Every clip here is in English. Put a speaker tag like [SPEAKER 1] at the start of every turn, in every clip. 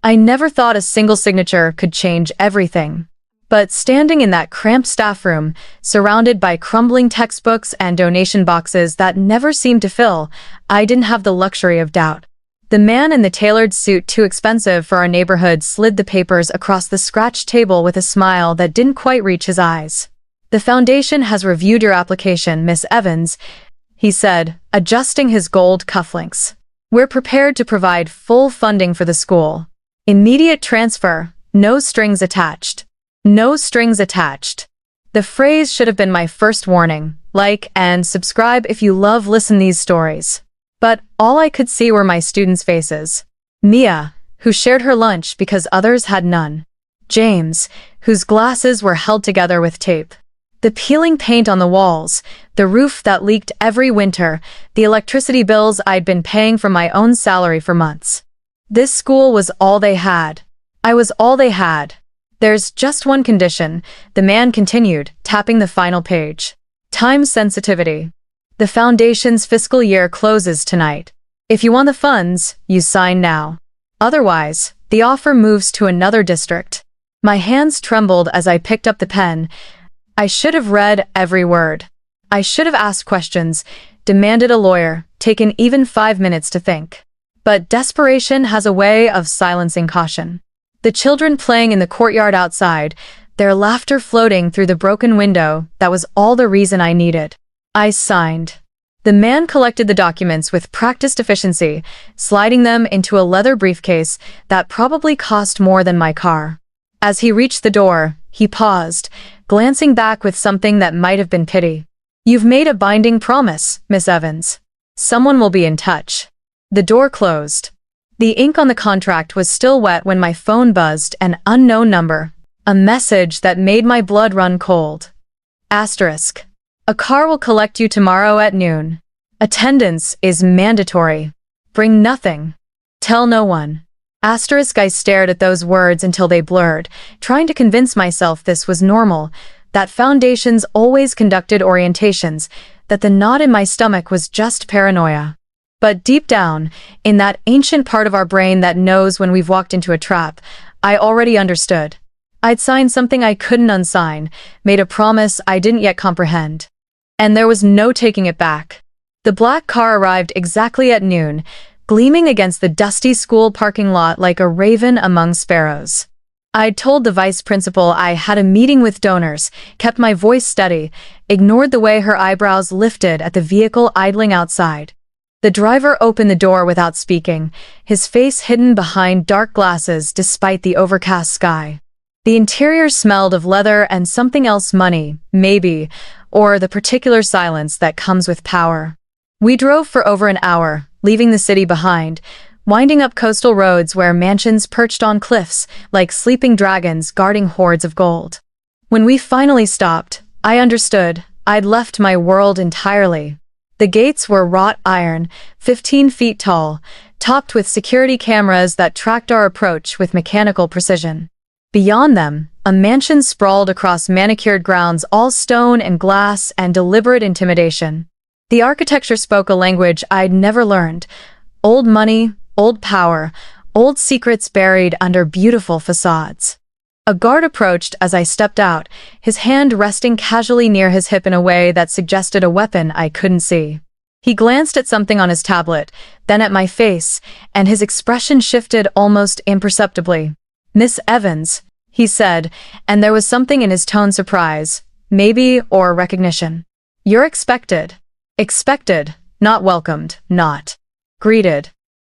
[SPEAKER 1] I never thought a single signature could change everything. But standing in that cramped staff room, surrounded by crumbling textbooks and donation boxes that never seemed to fill, I didn't have the luxury of doubt. The man in the tailored suit too expensive for our neighborhood slid the papers across the scratched table with a smile that didn't quite reach his eyes. "The foundation has reviewed your application, Miss Evans," he said, adjusting his gold cufflinks. "We're prepared to provide full funding for the school. Immediate transfer, no strings attached." No strings attached. The phrase should have been my first warning. Like and subscribe if you love listen these stories. But all I could see were my students' faces. Mia, who shared her lunch because others had none. James, whose glasses were held together with tape. The peeling paint on the walls, the roof that leaked every winter, the electricity bills I'd been paying from my own salary for months. This school was all they had. I was all they had. "There's just one condition," the man continued, tapping the final page. "Time sensitivity. The foundation's fiscal year closes tonight. If you want the funds, you sign now. Otherwise, the offer moves to another district." My hands trembled as I picked up the pen. I should have read every word. I should have asked questions, demanded a lawyer, taken even 5 minutes to think. But desperation has a way of silencing caution. The children playing in the courtyard outside, their laughter floating through the broken window, that was all the reason I needed. I signed. The man collected the documents with practiced efficiency, sliding them into a leather briefcase that probably cost more than my car. As he reached the door, he paused, glancing back with something that might have been pity. "You've made a binding promise, Miss Evans. Someone will be in touch." The door closed. The ink on the contract was still wet when my phone buzzed an unknown number, a message that made my blood run cold. Asterisk. "A car will collect you tomorrow at noon. Attendance is mandatory. Bring nothing. Tell no one." Asterisk. I stared at those words until they blurred, trying to convince myself this was normal, that foundations always conducted orientations, that the knot in my stomach was just paranoia. But deep down, in that ancient part of our brain that knows when we've walked into a trap, I already understood. I'd signed something I couldn't unsign, made a promise I didn't yet comprehend. And there was no taking it back. The black car arrived exactly at noon, gleaming against the dusty school parking lot like a raven among sparrows. I'd told the vice principal I had a meeting with donors, kept my voice steady, ignored the way her eyebrows lifted at the vehicle idling outside. The driver opened the door without speaking, his face hidden behind dark glasses despite the overcast sky. The interior smelled of leather and something else, money, maybe, or the particular silence that comes with power. We drove for over an hour, leaving the city behind, winding up coastal roads where mansions perched on cliffs like sleeping dragons guarding hoards of gold. When we finally stopped, I understood. I'd left my world entirely. The gates were wrought iron, 15 feet tall, topped with security cameras that tracked our approach with mechanical precision. Beyond them, a mansion sprawled across manicured grounds, all stone and glass and deliberate intimidation. The architecture spoke a language I'd never learned. Old money, old power, old secrets buried under beautiful facades. A guard approached as I stepped out, his hand resting casually near his hip in a way that suggested a weapon I couldn't see. He glanced at something on his tablet, then at my face, and his expression shifted almost imperceptibly. "Miss Evans," he said, and there was something in his tone, surprise, maybe, or recognition. "You're expected." Expected, not welcomed, not greeted.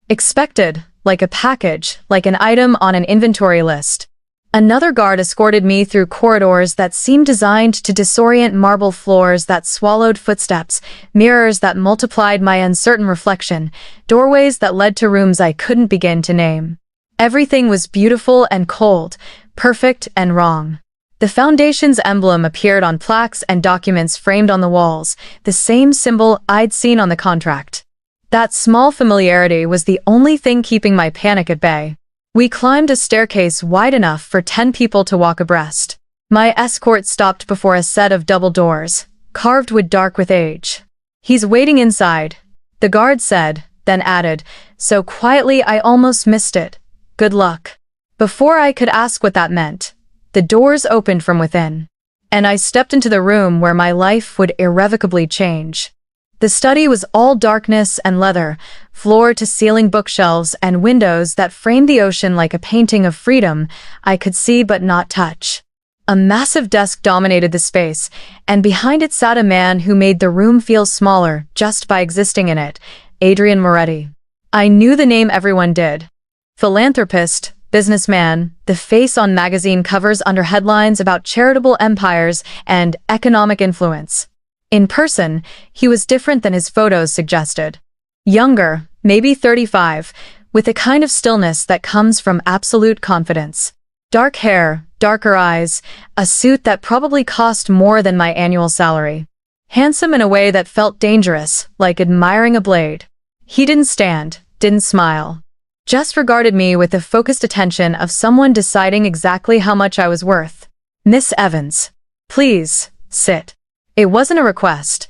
[SPEAKER 1] Expected, like a package, like an item on an inventory list. Another guard escorted me through corridors that seemed designed to disorient, marble floors that swallowed footsteps, mirrors that multiplied my uncertain reflection, doorways that led to rooms I couldn't begin to name. Everything was beautiful and cold, perfect and wrong. The foundation's emblem appeared on plaques and documents framed on the walls, the same symbol I'd seen on the contract. That small familiarity was the only thing keeping my panic at bay. We climbed a staircase wide enough for 10 people to walk abreast. My escort stopped before a set of double doors, carved wood dark with age. "He's waiting inside," the guard said, then added, so quietly I almost missed it, "Good luck." Before I could ask what that meant, the doors opened from within, and I stepped into the room where my life would irrevocably change. The study was all darkness and leather, floor-to-ceiling bookshelves and windows that framed the ocean like a painting of freedom I could see but not touch. A massive desk dominated the space, and behind it sat a man who made the room feel smaller just by existing in it, Adrian Moretti. I knew the name everyone did. Philanthropist, businessman, the face on magazine covers under headlines about charitable empires and economic influence. In person, he was different than his photos suggested. Younger, maybe 35, with a kind of stillness that comes from absolute confidence. Dark hair, darker eyes, a suit that probably cost more than my annual salary. Handsome in a way that felt dangerous, like admiring a blade. He didn't stand, didn't smile. Just regarded me with the focused attention of someone deciding exactly how much I was worth. "Miss Evans, please, sit." It wasn't a request.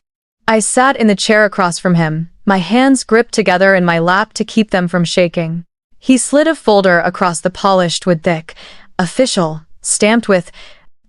[SPEAKER 1] I sat in the chair across from him, my hands gripped together in my lap to keep them from shaking. He slid a folder across the polished wood thick, official, stamped with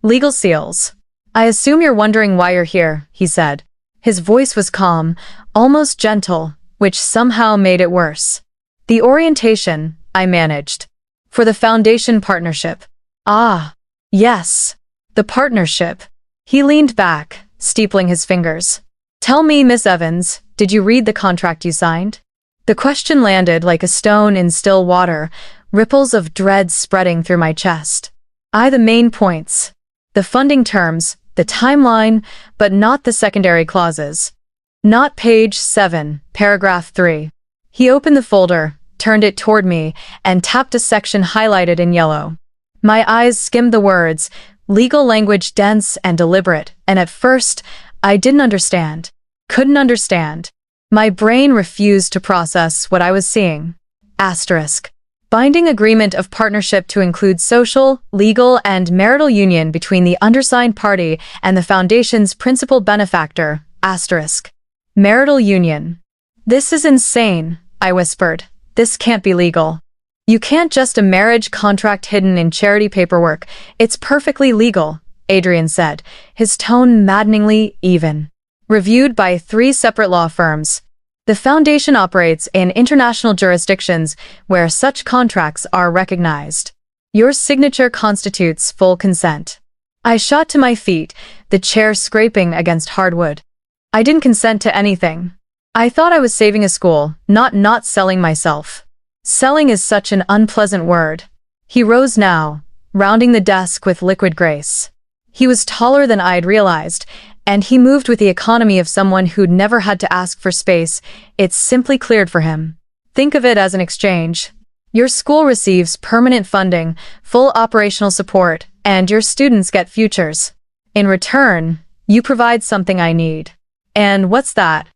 [SPEAKER 1] legal seals. "I assume you're wondering why you're here," he said. His voice was calm, almost gentle, which somehow made it worse. "The orientation," I managed. "For the foundation partnership." "Ah, yes, the partnership." He leaned back, steepling his fingers. "Tell me, Miss Evans, did you read the contract you signed?" The question landed like a stone in still water, ripples of dread spreading through my chest. The main points. The funding terms, the timeline, but not the secondary clauses. Not page 7, paragraph 3. He opened the folder, turned it toward me, and tapped a section highlighted in yellow. My eyes skimmed the words, legal language dense and deliberate, and at first, I didn't understand. Couldn't understand. My brain refused to process what I was seeing. Asterisk. Binding agreement of partnership to include social, legal, and marital union between the undersigned party and the Foundation's principal benefactor. Asterisk. Marital union. "This is insane," I whispered. "This can't be legal." "You can't just a marriage contract hidden in charity paperwork. It's perfectly legal," Adrian said, his tone maddeningly even. "Reviewed by 3 separate law firms. The Foundation operates in international jurisdictions where such contracts are recognized. Your signature constitutes full consent." I shot to my feet, the chair scraping against hardwood. I didn't consent to anything. I thought I was saving a school, not selling myself. Selling is such an unpleasant word. He rose now, rounding the desk with liquid grace. He was taller than I'd realized, and he moved with the economy of someone who'd never had to ask for space. It simply cleared for him. "Think of it as an exchange. Your school receives permanent funding, full operational support, and your students get futures. In return, you provide something I need." "And what's that?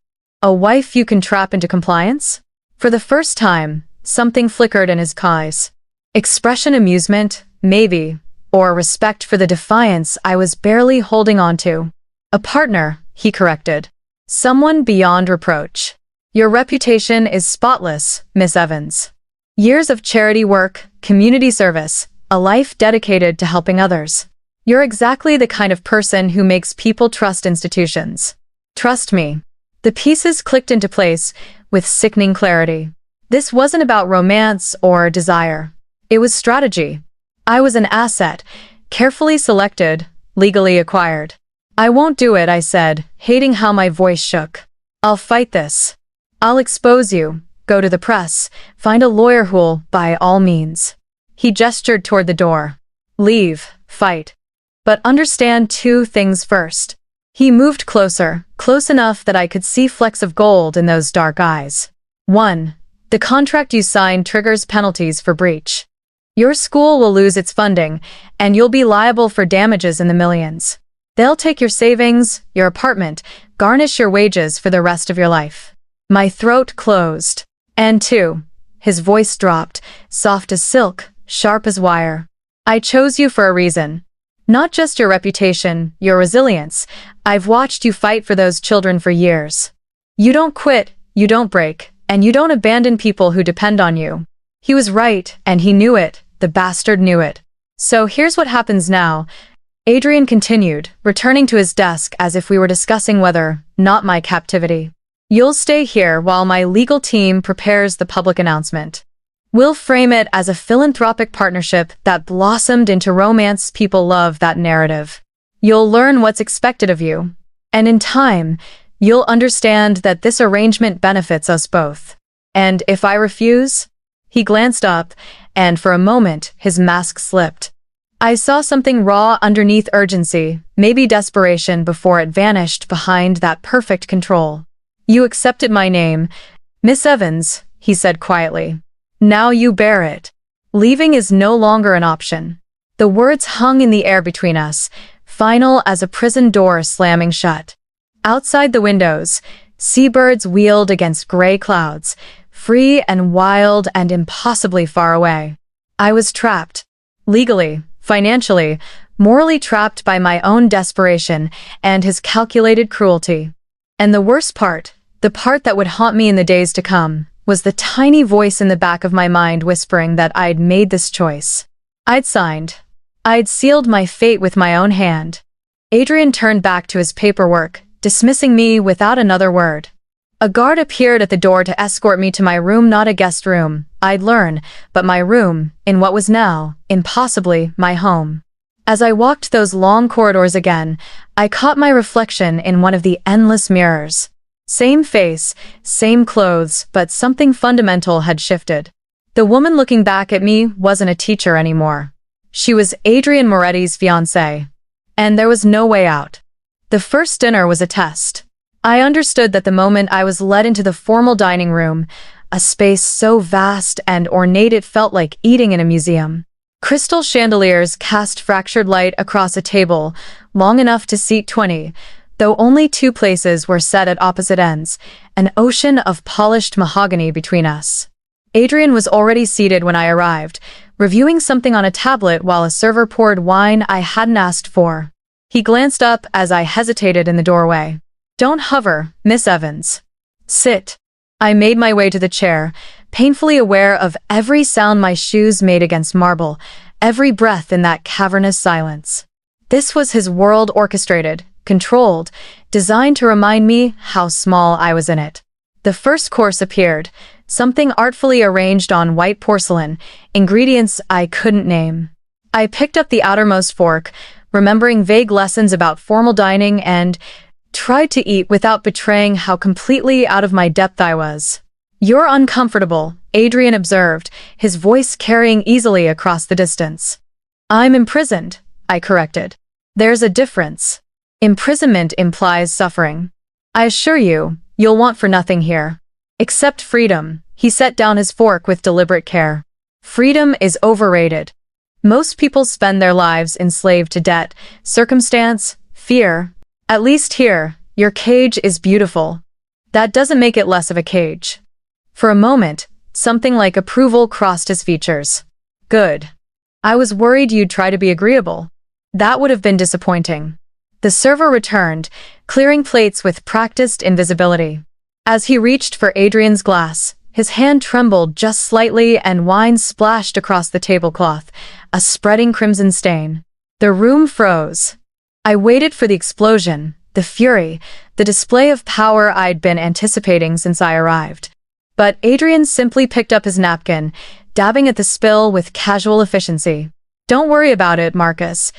[SPEAKER 1] A wife you can trap into compliance?" For the first time, something flickered in his eyes. Expression amusement, maybe, or respect for the defiance I was barely holding on to. "A partner," he corrected. "Someone beyond reproach. Your reputation is spotless, Miss Evans. Years of charity work, community service, a life dedicated to helping others. You're exactly the kind of person who makes people trust institutions. Trust me." The pieces clicked into place with sickening clarity. This wasn't about romance or desire. It was strategy. I was an asset, carefully selected, legally acquired. "I won't do it," I said, hating how my voice shook. "I'll fight this. I'll expose you, go to the press, find a lawyer who'll, by all means." He gestured toward the door. "Leave, fight. But understand 2 things first." He moved closer, close enough that I could see flecks of gold in those dark eyes. 1. The contract you signed triggers penalties for breach. Your school will lose its funding, and you'll be liable for damages in the millions. They'll take your savings, your apartment, garnish your wages for the rest of your life. My throat closed. And 2. His voice dropped, soft as silk, sharp as wire. "I chose you for a reason. Not just your reputation, your resilience. I've watched you fight for those children for years. You don't quit, you don't break, and you don't abandon people who depend on you. He was right, and he knew it. The bastard knew it. So here's what happens now. Adrian continued, returning to his desk as if we were discussing whether, not my captivity. You'll stay here while my legal team prepares the public announcement. We'll frame it as a philanthropic partnership that blossomed into romance. People love that narrative. You'll learn what's expected of you. And in time, you'll understand that this arrangement benefits us both. And if I refuse? He glanced up, and for a moment, his mask slipped. I saw something raw underneath urgency, maybe desperation before it vanished behind that perfect control. You accepted my name, Miss Evans, he said quietly. Now you bear it. Leaving is no longer an option. The words hung in the air between us, final as a prison door slamming shut. Outside the windows, seabirds wheeled against gray clouds, free and wild and impossibly far away. I was trapped. Legally, financially, morally trapped by my own desperation and his calculated cruelty. And the worst part, the part that would haunt me in the days to come, was the tiny voice in the back of my mind whispering that I'd made this choice. I'd signed. I'd sealed my fate with my own hand. Adrian turned back to his paperwork, dismissing me without another word. A guard appeared at the door to escort me to my room, not a guest room, I'd learn, but my room, in what was now, impossibly, my home. As I walked those long corridors again, I caught my reflection in one of the endless mirrors. Same face, same clothes, but something fundamental had shifted. The woman looking back at me wasn't a teacher anymore. She was Adrian Moretti's fiancée. And there was no way out. The first dinner was a test. I understood that the moment I was led into the formal dining room, a space so vast and ornate it felt like eating in a museum. Crystal chandeliers cast fractured light across a table, long enough to seat 20, though only 2 places were set at opposite ends, an ocean of polished mahogany between us. Adrian was already seated when I arrived, reviewing something on a tablet while a server poured wine I hadn't asked for. He glanced up as I hesitated in the doorway. Don't hover, Miss Evans. Sit. I made my way to the chair, painfully aware of every sound my shoes made against marble, every breath in that cavernous silence. This was his world, orchestrated, controlled, designed to remind me how small I was in it. The first course appeared, something artfully arranged on white porcelain, ingredients I couldn't name. I picked up the outermost fork, remembering vague lessons about formal dining, and tried to eat without betraying how completely out of my depth I was. You're uncomfortable, Adrian observed, his voice carrying easily across the distance. I'm imprisoned, I corrected. There's a difference. Imprisonment implies suffering. I assure you, you'll want for nothing here. Except freedom, he set down his fork with deliberate care. Freedom is overrated. Most people spend their lives enslaved to debt, circumstance, fear. At least here, your cage is beautiful. That doesn't make it less of a cage. For a moment, something like approval crossed his features. Good. I was worried you'd try to be agreeable. That would have been disappointing. The server returned, clearing plates with practiced invisibility. As he reached for Adrian's glass, his hand trembled just slightly and wine splashed across the tablecloth, a spreading crimson stain. The room froze. I waited for the explosion, the fury, the display of power I'd been anticipating since I arrived. But Adrian simply picked up his napkin, dabbing at the spill with casual efficiency. Don't worry about it, Marcus,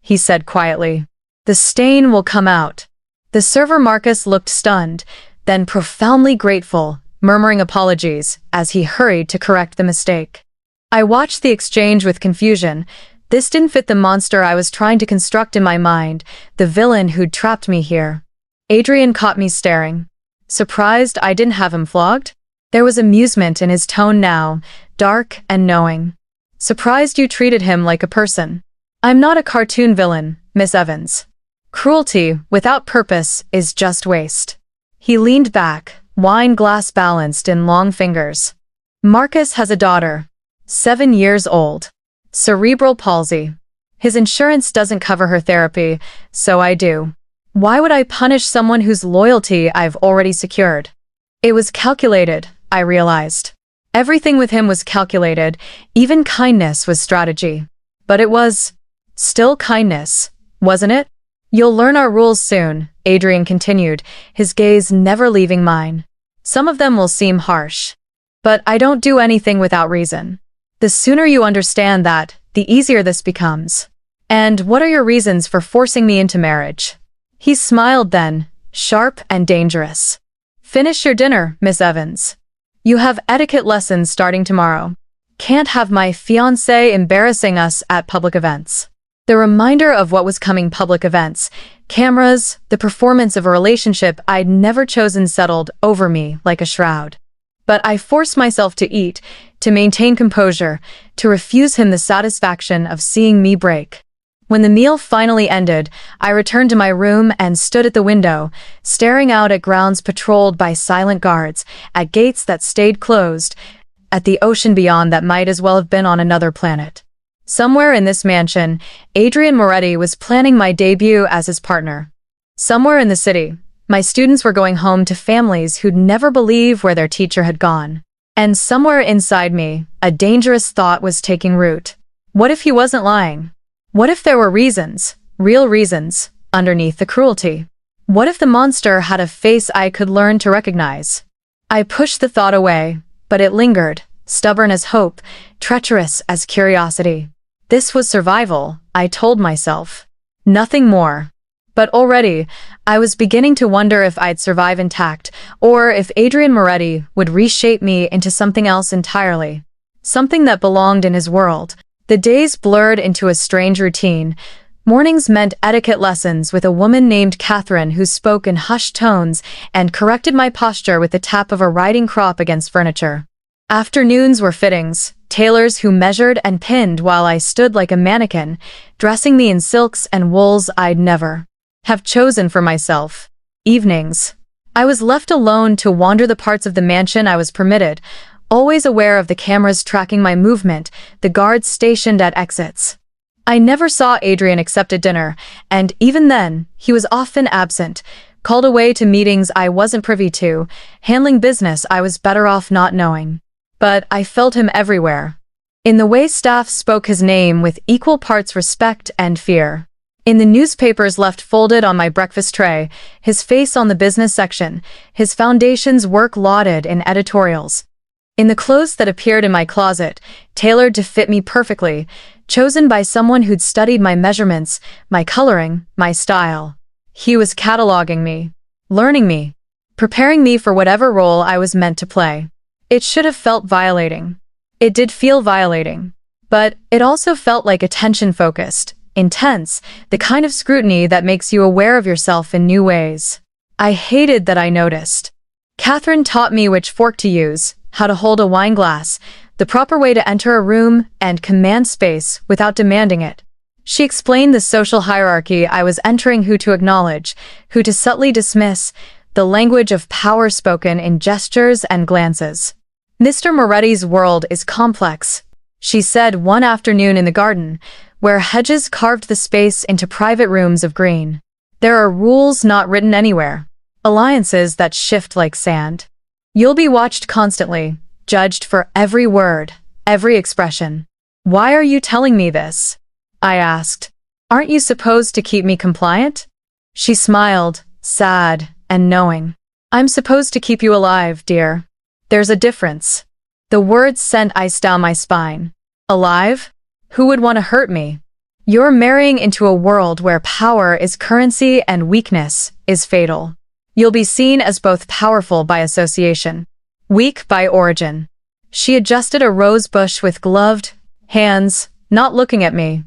[SPEAKER 1] he said quietly. The stain will come out. The server Marcus looked stunned, then profoundly grateful, murmuring apologies as he hurried to correct the mistake. I watched the exchange with confusion. This didn't fit the monster I was trying to construct in my mind, the villain who'd trapped me here. Adrian caught me staring. Surprised I didn't have him flogged? There was amusement in his tone now, dark and knowing. Surprised you treated him like a person. I'm not a cartoon villain, Miss Evans. Cruelty, without purpose, is just waste. He leaned back, wine glass balanced in long fingers. Marcus has a daughter. 7 years old. Cerebral palsy. His insurance doesn't cover her therapy, so I do. Why would I punish someone whose loyalty I've already secured? It was calculated, I realized. Everything with him was calculated, even kindness was strategy. But it was still kindness, wasn't it? You'll learn our rules soon, Adrian continued, his gaze never leaving mine. Some of them will seem harsh. But I don't do anything without reason. The sooner you understand that, the easier this becomes. And what are your reasons for forcing me into marriage? He smiled then, sharp and dangerous. Finish your dinner, Miss Evans. You have etiquette lessons starting tomorrow. Can't have my fiancé embarrassing us at public events. The reminder of what was coming: public events, cameras, the performance of a relationship I'd never chosen settled over me like a shroud. But I forced myself to eat, to maintain composure, to refuse him the satisfaction of seeing me break. When the meal finally ended, I returned to my room and stood at the window, staring out at grounds patrolled by silent guards, at gates that stayed closed, at the ocean beyond that might as well have been on another planet. Somewhere in this mansion, Adrian Moretti was planning my debut as his partner. Somewhere in the city, my students were going home to families who'd never believe where their teacher had gone. And somewhere inside me, a dangerous thought was taking root. What if he wasn't lying? What if there were reasons, real reasons, underneath the cruelty? What if the monster had a face I could learn to recognize? I pushed the thought away, but it lingered, stubborn as hope, treacherous as curiosity. This was survival, I told myself. Nothing more. But already, I was beginning to wonder if I'd survive intact, or if Adrian Moretti would reshape me into something else entirely. Something that belonged in his world. The days blurred into a strange routine. Mornings meant etiquette lessons with a woman named Catherine who spoke in hushed tones and corrected my posture with the tap of a riding crop against furniture. Afternoons were fittings, tailors who measured and pinned while I stood like a mannequin, dressing me in silks and wools I'd never have chosen for myself. Evenings. I was left alone to wander the parts of the mansion I was permitted, always aware of the cameras tracking my movement, the guards stationed at exits. I never saw Adrian except at dinner, and even then, he was often absent, called away to meetings I wasn't privy to, handling business I was better off not knowing. But I felt him everywhere. In the way staff spoke his name with equal parts respect and fear. In the newspapers left folded on my breakfast tray, his face on the business section, his foundation's work lauded in editorials. In the clothes that appeared in my closet, tailored to fit me perfectly, chosen by someone who'd studied my measurements, my coloring, my style. He was cataloging me, learning me, preparing me for whatever role I was meant to play. It should have felt violating. It did feel violating. But it also felt like attention-focused, intense, the kind of scrutiny that makes you aware of yourself in new ways. I hated that I noticed. Catherine taught me which fork to use, how to hold a wine glass, the proper way to enter a room and command space without demanding it. She explained the social hierarchy I was entering, who to acknowledge, who to subtly dismiss, the language of power spoken in gestures and glances. Mr. Moretti's world is complex, she said one afternoon in the garden, where hedges carved the space into private rooms of green. There are rules not written anywhere, alliances that shift like sand. You'll be watched constantly, judged for every word, every expression. Why are you telling me this? I asked. Aren't you supposed to keep me compliant? She smiled, sad and knowing. I'm supposed to keep you alive, dear. There's a difference. The words sent ice down my spine. Alive? Who would want to hurt me? You're marrying into a world where power is currency and weakness is fatal. You'll be seen as both powerful by association, weak by origin. She adjusted a rose bush with gloved hands, not looking at me.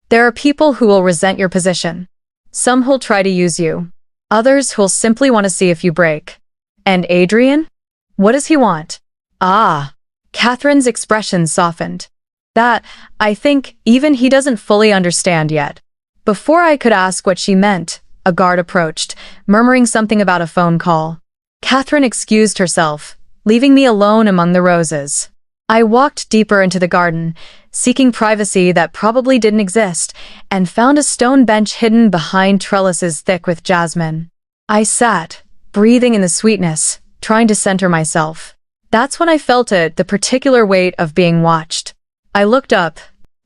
[SPEAKER 1] There are people who will resent your position. Some who'll try to use you. Others who'll simply want to see if you break. And Adrian? What does he want? Ah. Catherine's expression softened. That, I think, even he doesn't fully understand yet. Before I could ask what she meant, a guard approached, murmuring something about a phone call. Catherine excused herself, leaving me alone among the roses. I walked deeper into the garden, seeking privacy that probably didn't exist, and found a stone bench hidden behind trellises thick with jasmine. I sat, breathing in the sweetness, trying to center myself. That's when I felt it, the particular weight of being watched. I looked up.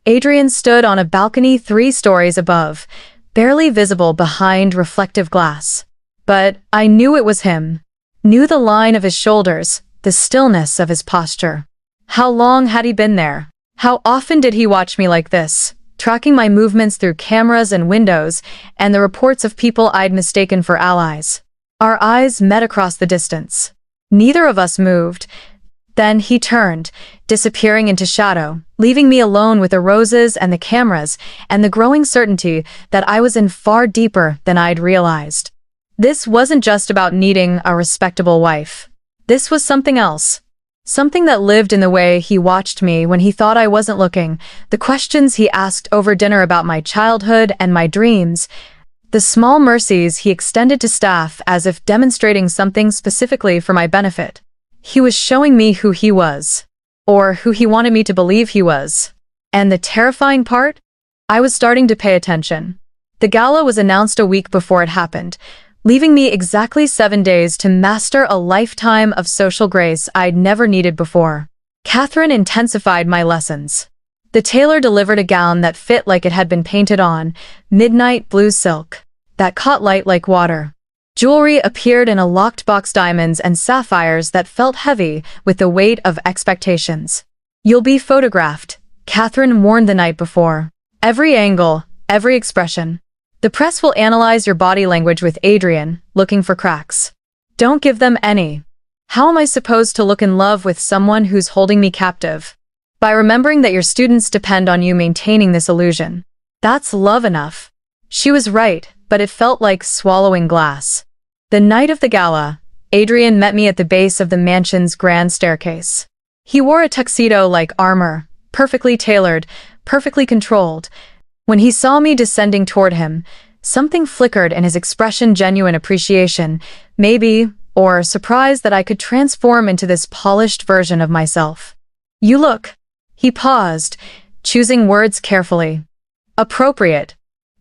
[SPEAKER 1] Adrian stood on a balcony 3 stories above, barely visible behind reflective glass. But I knew it was him. Knew the line of his shoulders, the stillness of his posture. How long had he been there? How often did he watch me like this, tracking my movements through cameras and windows, and the reports of people I'd mistaken for allies? Our eyes met across the distance. Neither of us moved. Then he turned, disappearing into shadow, leaving me alone with the roses and the cameras, and the growing certainty that I was in far deeper than I'd realized. This wasn't just about needing a respectable wife. This was something else. Something that lived in the way he watched me when he thought I wasn't looking, the questions he asked over dinner about my childhood and my dreams, the small mercies he extended to staff as if demonstrating something specifically for my benefit. He was showing me who he was, or who he wanted me to believe he was. And the terrifying part? I was starting to pay attention. The gala was announced a week before it happened, leaving me exactly 7 days to master a lifetime of social grace I'd never needed before. Catherine intensified my lessons. The tailor delivered a gown that fit like it had been painted on, midnight blue silk, that caught light like water. Jewelry appeared in a locked box, diamonds and sapphires that felt heavy with the weight of expectations. "You'll be photographed," Catherine warned the night before. "Every angle, every expression. The press will analyze your body language with Adrian, looking for cracks. Don't give them any." How am I supposed to look in love with someone who's holding me captive? By remembering that your students depend on you maintaining this illusion. That's love enough. She was right, but it felt like swallowing glass. The night of the gala, Adrian met me at the base of the mansion's grand staircase. He wore a tuxedo like armor, perfectly tailored, perfectly controlled. When he saw me descending toward him, something flickered in his expression, genuine appreciation, maybe, or surprise that I could transform into this polished version of myself. "You look." He paused, choosing words carefully. "Appropriate."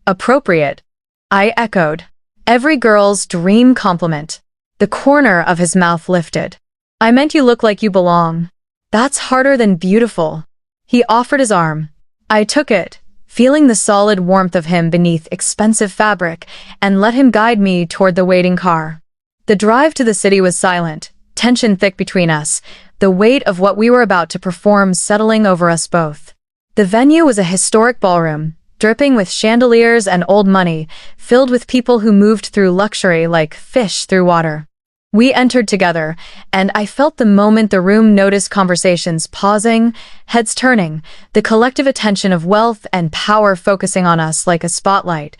[SPEAKER 1] "Appropriate," I echoed. Every girl's dream compliment. The corner of his mouth lifted. "I meant you look like you belong." "That's harder than beautiful." He offered his arm. I took it, feeling the solid warmth of him beneath expensive fabric, and let him guide me toward the waiting car. The drive to the city was silent, tension thick between us, the weight of what we were about to perform settling over us both. The venue was a historic ballroom, dripping with chandeliers and old money, filled with people who moved through luxury like fish through water. We entered together, and I felt the moment the room noticed conversations pausing, heads turning, the collective attention of wealth and power focusing on us like a spotlight.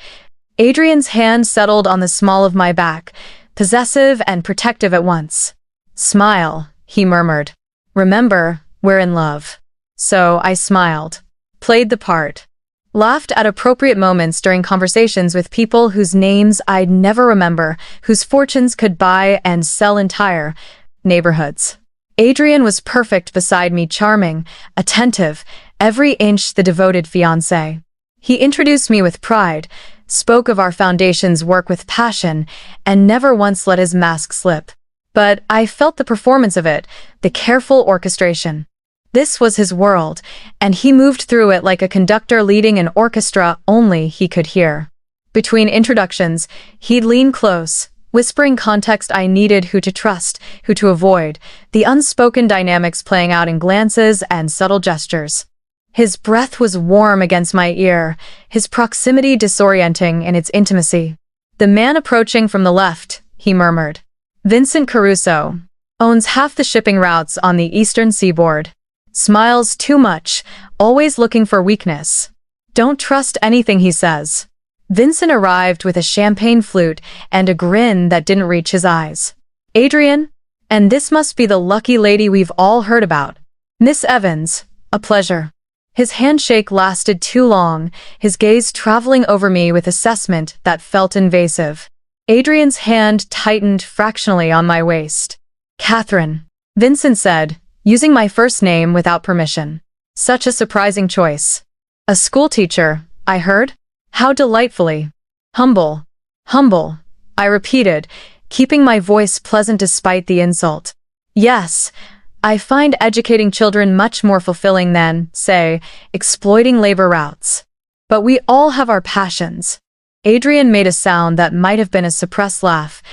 [SPEAKER 1] Adrian's hand settled on the small of my back, possessive and protective at once. "Smile," he murmured. "Remember, we're in love." So I smiled, played the part, laughed at appropriate moments during conversations with people whose names I'd never remember, whose fortunes could buy and sell entire neighborhoods. Adrian was perfect beside me, charming, attentive, every inch the devoted fiancé. He introduced me with pride, spoke of our foundation's work with passion, and never once let his mask slip. But I felt the performance of it, the careful orchestration. This was his world, and he moved through it like a conductor leading an orchestra only he could hear. Between introductions, he'd lean close, whispering context I needed, who to trust, who to avoid, the unspoken dynamics playing out in glances and subtle gestures. His breath was warm against my ear, his proximity disorienting in its intimacy. "The man approaching from the left," he murmured. "Vincent Caruso. Owns half the shipping routes on the eastern seaboard. Smiles too much, always looking for weakness. Don't trust anything he says." Vincent arrived with a champagne flute and a grin that didn't reach his eyes. "Adrian? And this must be the lucky lady we've all heard about. Miss Evans, a pleasure." His handshake lasted too long, his gaze traveling over me with assessment that felt invasive. Adrian's hand tightened fractionally on my waist. "Catherine," Vincent said, using my first name without permission. Such a surprising choice. A schoolteacher, I heard? How delightfully. Humble. Humble, I repeated, keeping my voice pleasant despite the insult. Yes, I find educating children much more fulfilling than, say, exploiting labor routes. But we all have our passions. Adrian made a sound that might have been a suppressed laugh.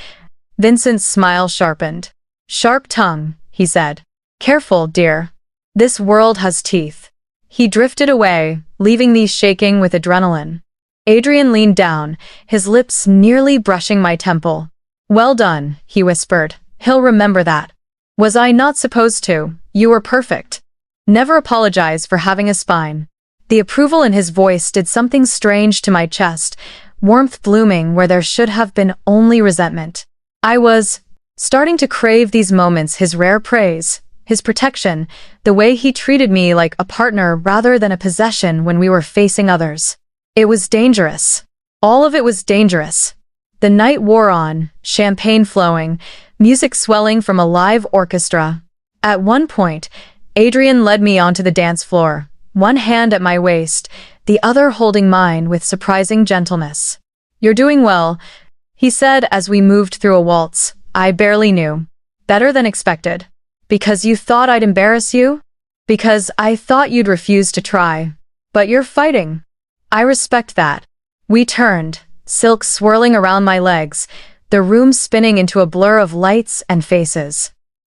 [SPEAKER 1] Vincent's smile sharpened. Sharp tongue, he said. Careful, dear. This world has teeth. He drifted away, leaving me shaking with adrenaline. Adrian leaned down, his lips nearly brushing my temple. Well done, he whispered. He'll remember that. Was I not supposed to? You were perfect. Never apologize for having a spine. The approval in his voice did something strange to my chest, warmth blooming where there should have been only resentment. I was starting to crave these moments, his rare praise, his protection, the way he treated me like a partner rather than a possession when we were facing others. It was dangerous. All of it was dangerous. The night wore on, champagne flowing, music swelling from a live orchestra. At one point, Adrian led me onto the dance floor, one hand at my waist, the other holding mine with surprising gentleness. You're doing well, he said as we moved through a waltz. I barely knew. Better than expected. Because you thought I'd embarrass you? Because I thought you'd refuse to try. But you're fighting. I respect that. We turned, silk swirling around my legs, the room spinning into a blur of lights and faces.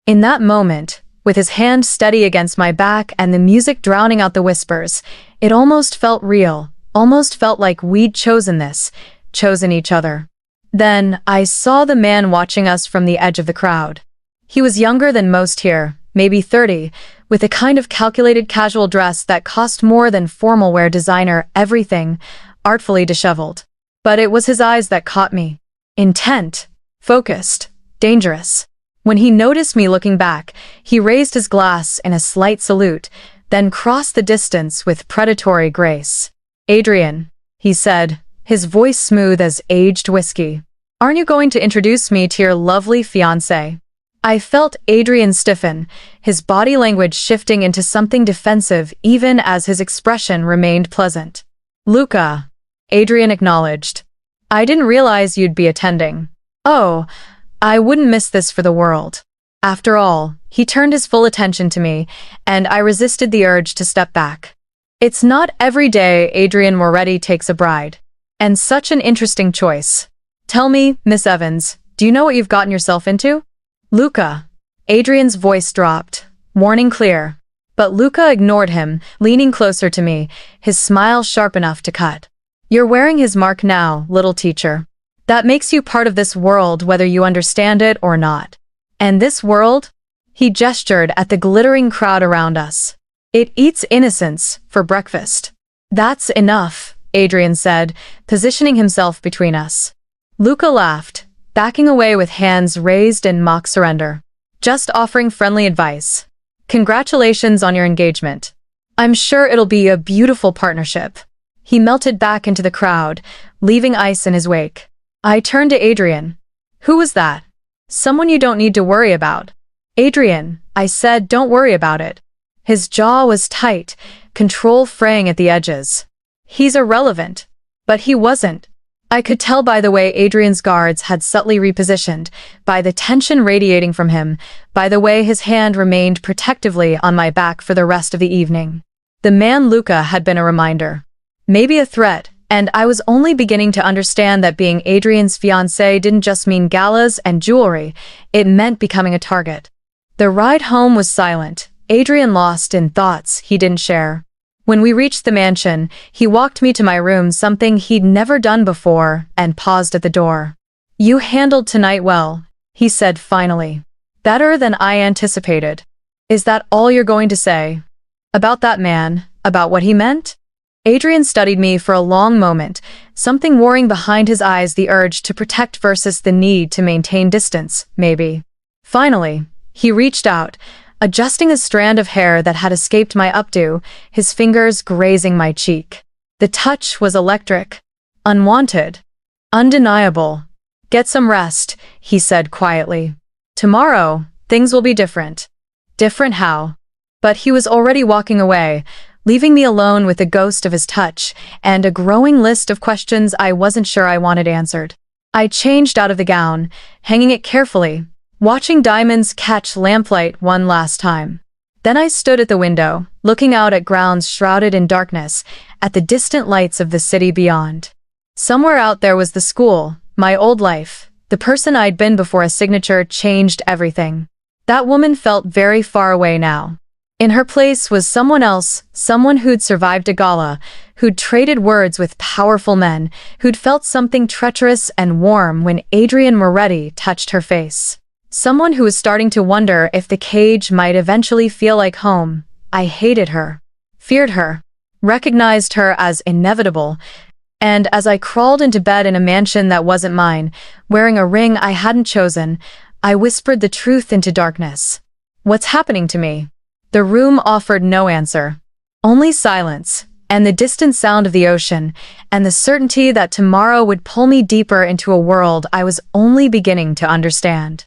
[SPEAKER 1] In that moment, with his hand steady against my back and the music drowning out the whispers, it almost felt real, almost felt like we'd chosen this, chosen each other. Then, I saw the man watching us from the edge of the crowd. He was younger than most here, maybe 30, with a kind of calculated casual dress that cost more than formal wear designer everything, artfully disheveled. But it was his eyes that caught me. Intent, focused, dangerous. When he noticed me looking back, he raised his glass in a slight salute, then crossed the distance with predatory grace. Adrian, he said, his voice smooth as aged whiskey. Aren't you going to introduce me to your lovely fiancé? I felt Adrian stiffen, his body language shifting into something defensive even as his expression remained pleasant. Luca, Adrian acknowledged. I didn't realize you'd be attending. Oh, I wouldn't miss this for the world. After all, he turned his full attention to me, and I resisted the urge to step back. It's not every day Adrian Moretti takes a bride. And such an interesting choice. Tell me, Miss Evans, do you know what you've gotten yourself into? Luca. Adrian's voice dropped, warning clear. But Luca ignored him, leaning closer to me, his smile sharp enough to cut. You're wearing his mark now, little teacher. That makes you part of this world whether you understand it or not. And this world? He gestured at the glittering crowd around us. It eats innocence for breakfast. That's enough, Adrian said, positioning himself between us. Luca laughed, backing away with hands raised in mock surrender. Just offering friendly advice. Congratulations on your engagement. I'm sure it'll be a beautiful partnership. He melted back into the crowd, leaving ice in his wake. I turned to Adrian. Who was that? Someone you don't need to worry about. Adrian, I said, don't worry about it. His jaw was tight, control fraying at the edges. He's irrelevant. But he wasn't. I could tell by the way Adrian's guards had subtly repositioned, by the tension radiating from him, by the way his hand remained protectively on my back for the rest of the evening. The man Luca had been a reminder. Maybe a threat, and I was only beginning to understand that being Adrian's fiancé didn't just mean galas and jewelry, it meant becoming a target. The ride home was silent, Adrian lost in thoughts he didn't share. When we reached the mansion, he walked me to my room, something he'd never done before, and paused at the door. You handled tonight well, he said finally. Better than I anticipated. Is that all you're going to say? About that man, about what he meant? Adrian studied me for a long moment, something warring behind his eyes, the urge to protect versus the need to maintain distance, maybe. Finally, he reached out, adjusting a strand of hair that had escaped my updo, his fingers grazing my cheek. The touch was electric, unwanted, undeniable. Get some rest, he said quietly. Tomorrow, things will be different. Different how? But he was already walking away, leaving me alone with the ghost of his touch and a growing list of questions I wasn't sure I wanted answered. I changed out of the gown, hanging it carefully, watching diamonds catch lamplight one last time. Then I stood at the window, looking out at grounds shrouded in darkness, at the distant lights of the city beyond. Somewhere out there was the school, my old life, the person I'd been before a signature changed everything. That woman felt very far away now. In her place was someone else, someone who'd survived a gala, who'd traded words with powerful men, who'd felt something treacherous and warm when Adrian Moretti touched her face. Someone who was starting to wonder if the cage might eventually feel like home. I hated her, feared her, recognized her as inevitable, and as I crawled into bed in a mansion that wasn't mine, wearing a ring I hadn't chosen, I whispered the truth into darkness. What's happening to me? The room offered no answer. Only silence, and the distant sound of the ocean, and the certainty that tomorrow would pull me deeper into a world I was only beginning to understand.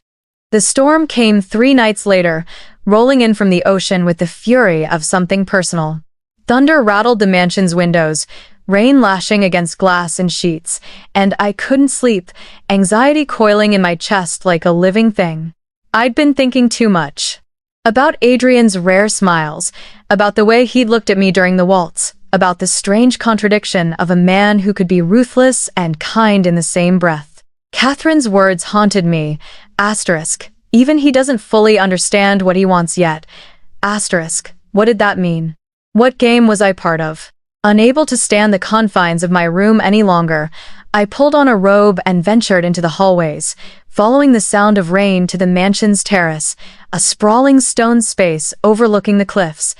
[SPEAKER 1] The storm came 3 nights later, rolling in from the ocean with the fury of something personal. Thunder rattled the mansion's windows, rain lashing against glass and sheets, and I couldn't sleep, anxiety coiling in my chest like a living thing. I'd been thinking too much. About Adrian's rare smiles, about the way he'd looked at me during the waltz, about the strange contradiction of a man who could be ruthless and kind in the same breath. Catherine's words haunted me. Asterisk. Even he doesn't fully understand what he wants yet. Asterisk. What did that mean? What game was I part of? Unable to stand the confines of my room any longer, I pulled on a robe and ventured into the hallways, following the sound of rain to the mansion's terrace, a sprawling stone space overlooking the cliffs.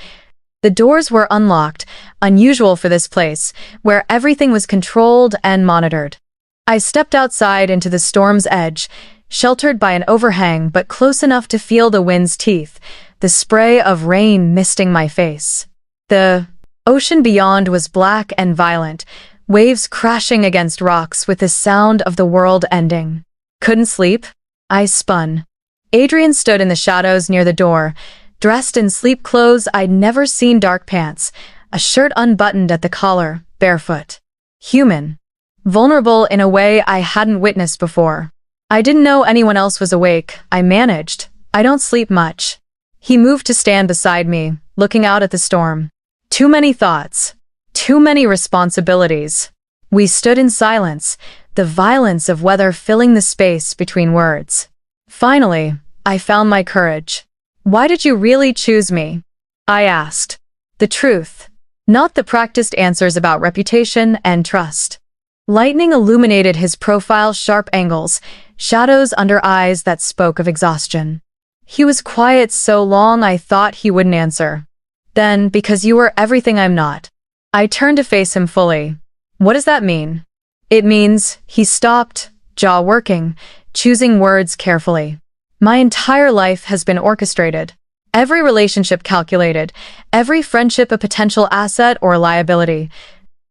[SPEAKER 1] The doors were unlocked, unusual for this place, where everything was controlled and monitored. I stepped outside into the storm's edge, sheltered by an overhang but close enough to feel the wind's teeth, the spray of rain misting my face. The ocean beyond was black and violent, waves crashing against rocks with the sound of the world ending. Couldn't sleep? I spun. Adrian stood in the shadows near the door, dressed in sleep clothes I'd never seen, dark pants, a shirt unbuttoned at the collar, barefoot. Human. Vulnerable in a way I hadn't witnessed before. I didn't know anyone else was awake. I managed. I don't sleep much. He moved to stand beside me, looking out at the storm. Too many thoughts. Too many responsibilities. We stood in silence, the violence of weather filling the space between words. Finally, I found my courage. Why did you really choose me? I asked. The truth. Not the practiced answers about reputation and trust. Lightning illuminated his profile's sharp angles, shadows under eyes that spoke of exhaustion. He was quiet so long I thought he wouldn't answer. Then, because you were everything I'm not. I turned to face him fully. What does that mean? It means, he stopped, jaw working, choosing words carefully. My entire life has been orchestrated. Every relationship calculated, every friendship a potential asset or liability.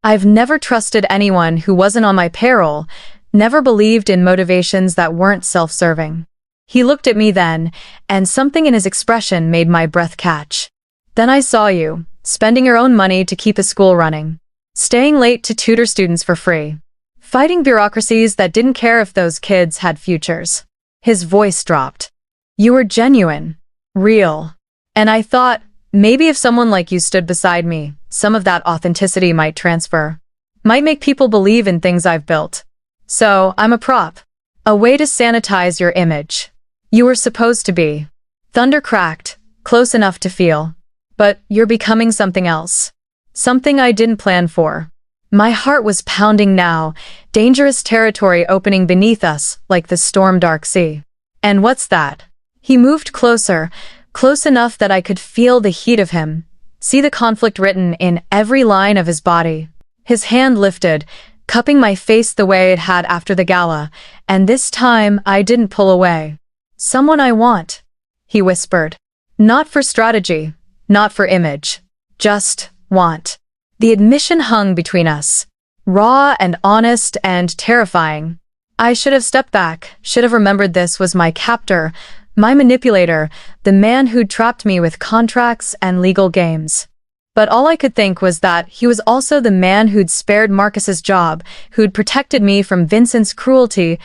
[SPEAKER 1] I've never trusted anyone who wasn't on my payroll, never believed in motivations that weren't self-serving. He looked at me then, and something in his expression made my breath catch. Then I saw you, spending your own money to keep a school running, staying late to tutor students for free, fighting bureaucracies that didn't care if those kids had futures. His voice dropped. You were genuine, real. And I thought, maybe if someone like you stood beside me, some of that authenticity might transfer. Might make people believe in things I've built. So, I'm a prop. A way to sanitize your image. You were supposed to be. Thunder cracked, close enough to feel. But you're becoming something else. Something I didn't plan for. My heart was pounding now, dangerous territory opening beneath us like the storm-dark sea. And what's that? He moved closer, close enough that I could feel the heat of him, see the conflict written in every line of his body. His hand lifted, cupping my face the way it had after the gala, and this time I didn't pull away. Someone I want, he whispered. Not for strategy, not for image. Just want. The admission hung between us. Raw and honest and terrifying. I should have stepped back, should have remembered this was my captor, My manipulator, the man who'd trapped me with contracts and legal games. But all I could think was that he was also the man who'd spared Marcus's job, who'd protected me from Vincent's cruelty,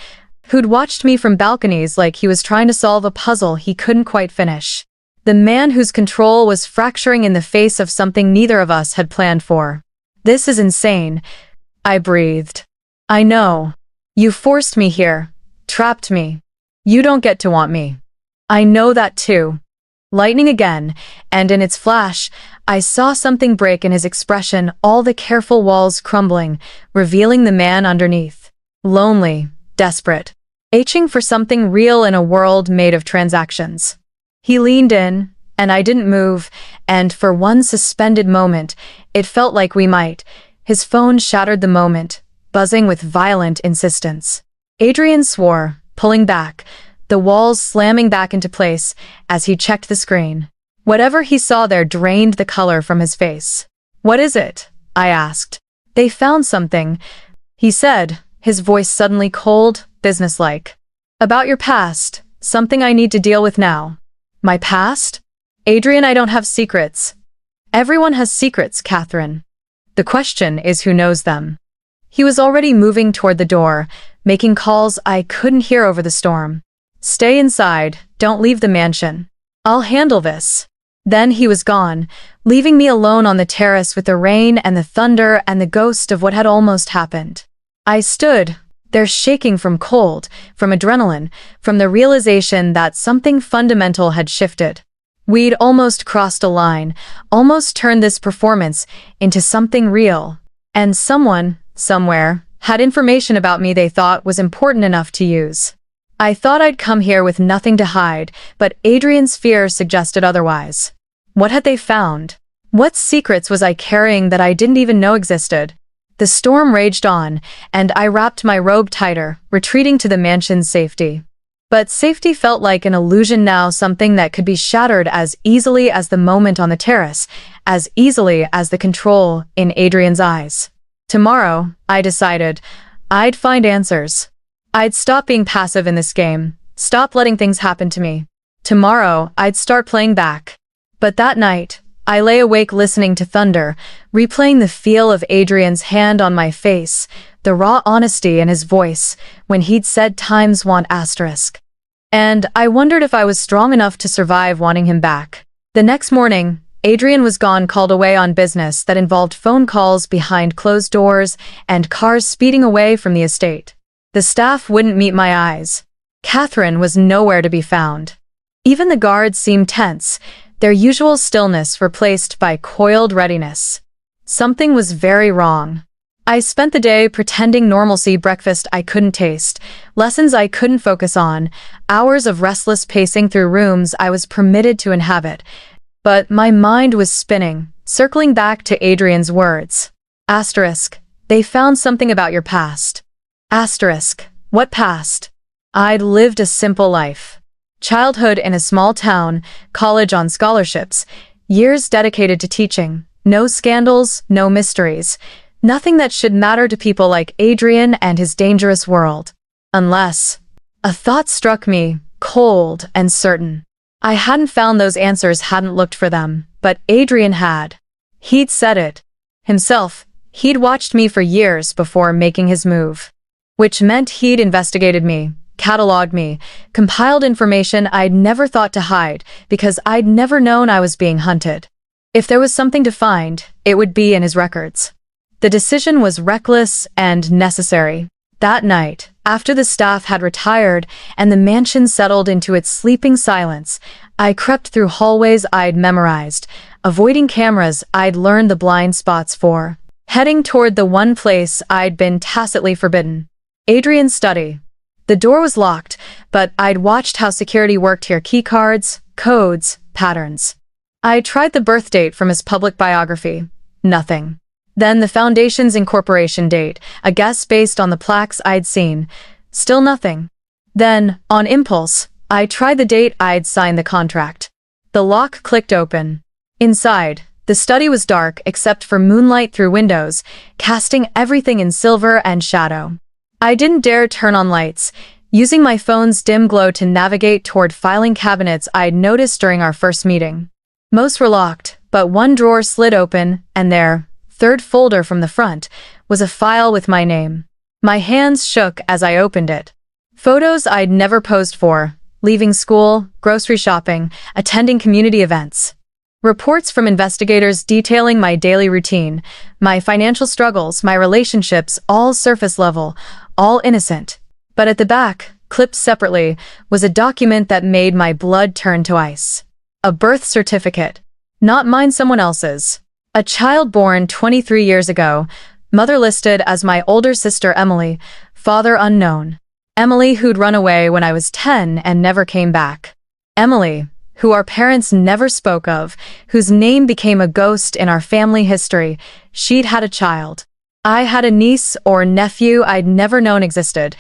[SPEAKER 1] who'd watched me from balconies like he was trying to solve a puzzle he couldn't quite finish. The man whose control was fracturing in the face of something neither of us had planned for. This is insane, I breathed. I know. You forced me here, trapped me. You don't get to want me. I know that too. Lightning again, and in its flash, I saw something break in his expression, all the careful walls crumbling, revealing the man underneath. Lonely, desperate, aching for something real in a world made of transactions. He leaned in, and I didn't move, and for one suspended moment, it felt like we might. His phone shattered the moment, buzzing with violent insistence. Adrian swore, pulling back, the walls slamming back into place as he checked the screen. Whatever he saw there drained the color from his face. "What is it?" I asked. "They found something," he said, his voice suddenly cold, businesslike. "About your past, something I need to deal with now." "My past?" "Adrian, I don't have secrets." "Everyone has secrets, Catherine. The question is who knows them." He was already moving toward the door, making calls I couldn't hear over the storm. "Stay inside, don't leave the mansion. I'll handle this." Then he was gone, leaving me alone on the terrace with the rain and the thunder and the ghost of what had almost happened. I stood there shaking from cold, from adrenaline, from the realization that something fundamental had shifted. We'd almost crossed a line, almost turned this performance into something real. And someone, somewhere, had information about me they thought was important enough to use. I thought I'd come here with nothing to hide, but Adrian's fear suggested otherwise. What had they found? What secrets was I carrying that I didn't even know existed? The storm raged on, and I wrapped my robe tighter, retreating to the mansion's safety. But safety felt like an illusion now, something that could be shattered as easily as the moment on the terrace, as easily as the control in Adrian's eyes. Tomorrow, I decided, I'd find answers. I'd stop being passive in this game, stop letting things happen to me. Tomorrow, I'd start playing back. But that night, I lay awake listening to thunder, replaying the feel of Adrian's hand on my face, the raw honesty in his voice when he'd said times want asterisk. And I wondered if I was strong enough to survive wanting him back. The next morning, Adrian was gone, called away on business that involved phone calls behind closed doors and cars speeding away from the estate. The staff wouldn't meet my eyes. Catherine was nowhere to be found. Even the guards seemed tense, their usual stillness replaced by coiled readiness. Something was very wrong. I spent the day pretending normalcy, breakfast I couldn't taste, lessons I couldn't focus on, hours of restless pacing through rooms I was permitted to inhabit. But my mind was spinning, circling back to Adrian's words. Asterisk, they found something about your past. Asterisk, what past? I'd lived a simple life. Childhood in a small town, college on scholarships, years dedicated to teaching, no scandals, no mysteries, nothing that should matter to people like Adrian and his dangerous world. Unless, a thought struck me, cold and certain. I hadn't found those answers, hadn't looked for them, but Adrian had. He'd said it. Himself, he'd watched me for years before making his move. Which meant he'd investigated me, cataloged me, compiled information I'd never thought to hide because I'd never known I was being hunted. If there was something to find, it would be in his records. The decision was reckless and necessary. That night, after the staff had retired and the mansion settled into its sleeping silence, I crept through hallways I'd memorized, avoiding cameras I'd learned the blind spots for, heading toward the one place I'd been tacitly forbidden. Adrian's study. The door was locked, but I'd watched how security worked here, keycards, codes, patterns. I tried the birth date from his public biography. Nothing. Then the Foundation's incorporation date, a guess based on the plaques I'd seen. Still nothing. Then, on impulse, I tried the date I'd signed the contract. The lock clicked open. Inside, the study was dark except for moonlight through windows, casting everything in silver and shadow. I didn't dare turn on lights, using my phone's dim glow to navigate toward filing cabinets I'd noticed during our first meeting. Most were locked, but one drawer slid open, and there, third folder from the front, was a file with my name. My hands shook as I opened it. Photos I'd never posed for, leaving school, grocery shopping, attending community events. Reports from investigators detailing my daily routine, my financial struggles, my relationships, all surface level, all innocent. But at the back, clipped separately, was a document that made my blood turn to ice. A birth certificate. Not mine, someone else's. A child born 23 years ago, mother listed as my older sister Emily, father unknown. Emily, who'd run away when I was 10 and never came back. Emily, who our parents never spoke of, whose name became a ghost in our family history. She'd had a child. I had a niece or nephew I'd never known existed,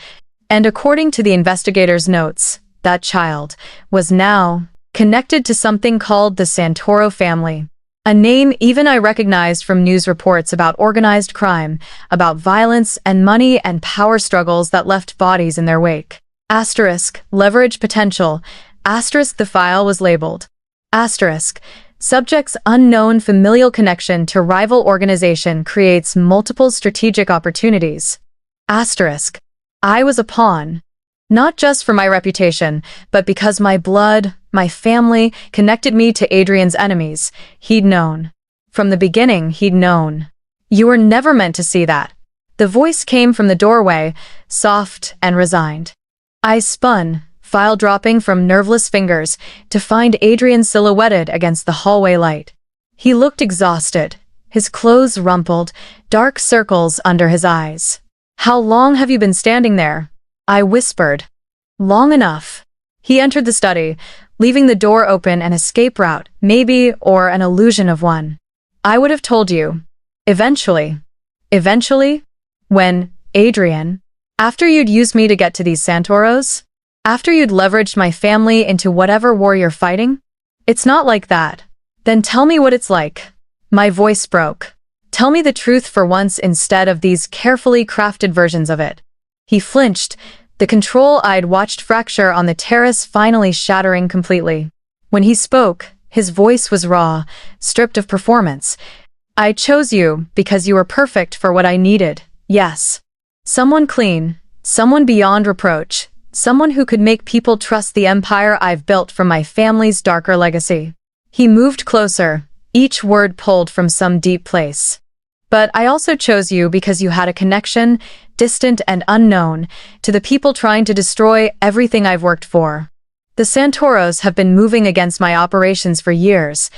[SPEAKER 1] and according to the investigators' notes, that child was now connected to something called the Santoro family. A name even I recognized from news reports about organized crime, about violence and money and power struggles that left bodies in their wake. Asterisk, leverage potential. Asterisk, the file was labeled. Asterisk, subject's unknown familial connection to rival organization creates multiple strategic opportunities. Asterisk, I was a pawn. Not just for my reputation, but because my blood, my family, connected me to Adrian's enemies. He'd known. From the beginning, he'd known. You were never meant to see that. The voice came from the doorway, soft and resigned. I spun, file dropping from nerveless fingers, to find Adrian silhouetted against the hallway light. He looked exhausted, his clothes rumpled, dark circles under his eyes. "How long have you been standing there?" I whispered. "Long enough." He entered the study, leaving the door open, an escape route, maybe, or an illusion of one. "I would have told you. Eventually." Eventually? When, Adrian? After you'd used me to get to these Santoros? After you'd leveraged my family into whatever war you're fighting? It's not like that. Then tell me what it's like. My voice broke. Tell me the truth for once instead of these carefully crafted versions of it. He flinched, the control I'd watched fracture on the terrace finally shattering completely. When he spoke, his voice was raw, stripped of performance. "I chose you because you were perfect for what I needed, yes. Someone clean, someone beyond reproach, someone who could make people trust the empire I've built from my family's darker legacy." He moved closer, each word pulled from some deep place. "But I also chose you because you had a connection, distant and unknown, to the people trying to destroy everything I've worked for. The Santoros have been moving against my operations for years.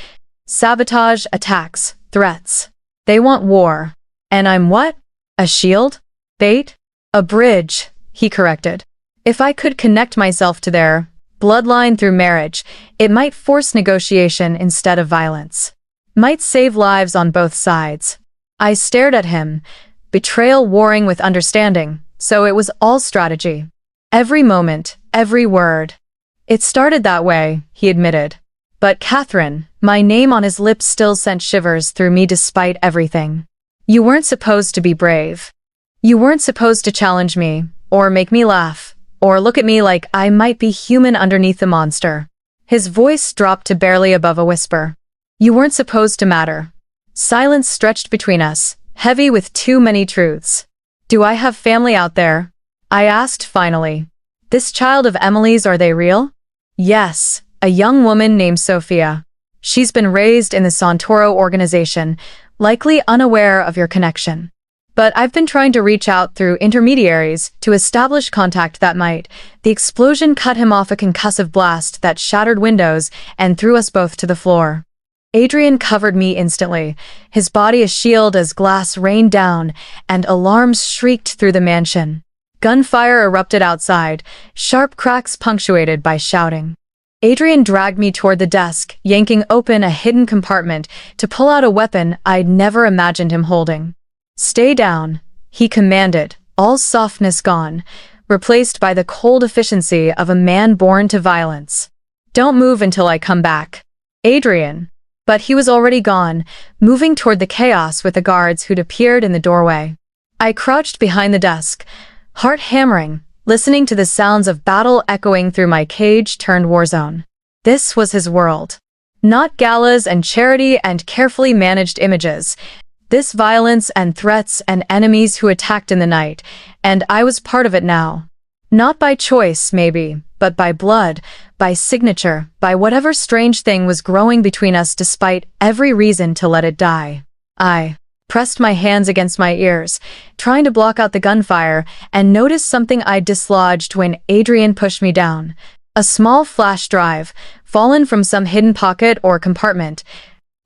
[SPEAKER 1] Sabotage, attacks, threats. They want war. And I'm what? A shield? Bait? A bridge," he corrected. "If I could connect myself to their bloodline through marriage, it might force negotiation instead of violence. Might save lives on both sides." I stared at him, betrayal warring with understanding, so it was all strategy. Every moment, every word. "It started that way," he admitted. "But Catherine," my name on his lips still sent shivers through me despite everything. "You weren't supposed to be brave. You weren't supposed to challenge me, or make me laugh, or look at me like I might be human underneath the monster." His voice dropped to barely above a whisper. "You weren't supposed to matter." Silence stretched between us, heavy with too many truths. "Do I have family out there?" I asked finally. "This child of Emily's, are they real?" "Yes, a young woman named Sophia. She's been raised in the Santoro organization, likely unaware of your connection. But I've been trying to reach out through intermediaries to establish contact that might." The explosion cut him off, a concussive blast that shattered windows and threw us both to the floor. Adrian covered me instantly, his body a shield as glass rained down, and alarms shrieked through the mansion. Gunfire erupted outside, sharp cracks punctuated by shouting. Adrian dragged me toward the desk, yanking open a hidden compartment to pull out a weapon I'd never imagined him holding. "Stay down," he commanded, all softness gone, replaced by the cold efficiency of a man born to violence. "Don't move until I come back." "Adrian." But he was already gone, moving toward the chaos with the guards who'd appeared in the doorway. I crouched behind the desk, heart hammering, listening to the sounds of battle echoing through my cage-turned war zone. This was his world. Not galas and charity and carefully managed images. This violence and threats and enemies who attacked in the night, and I was part of it now. Not by choice, maybe, but by blood, by signature, by whatever strange thing was growing between us despite every reason to let it die. I pressed my hands against my ears, trying to block out the gunfire, and noticed something I'd dislodged when Adrian pushed me down. A small flash drive, fallen from some hidden pocket or compartment,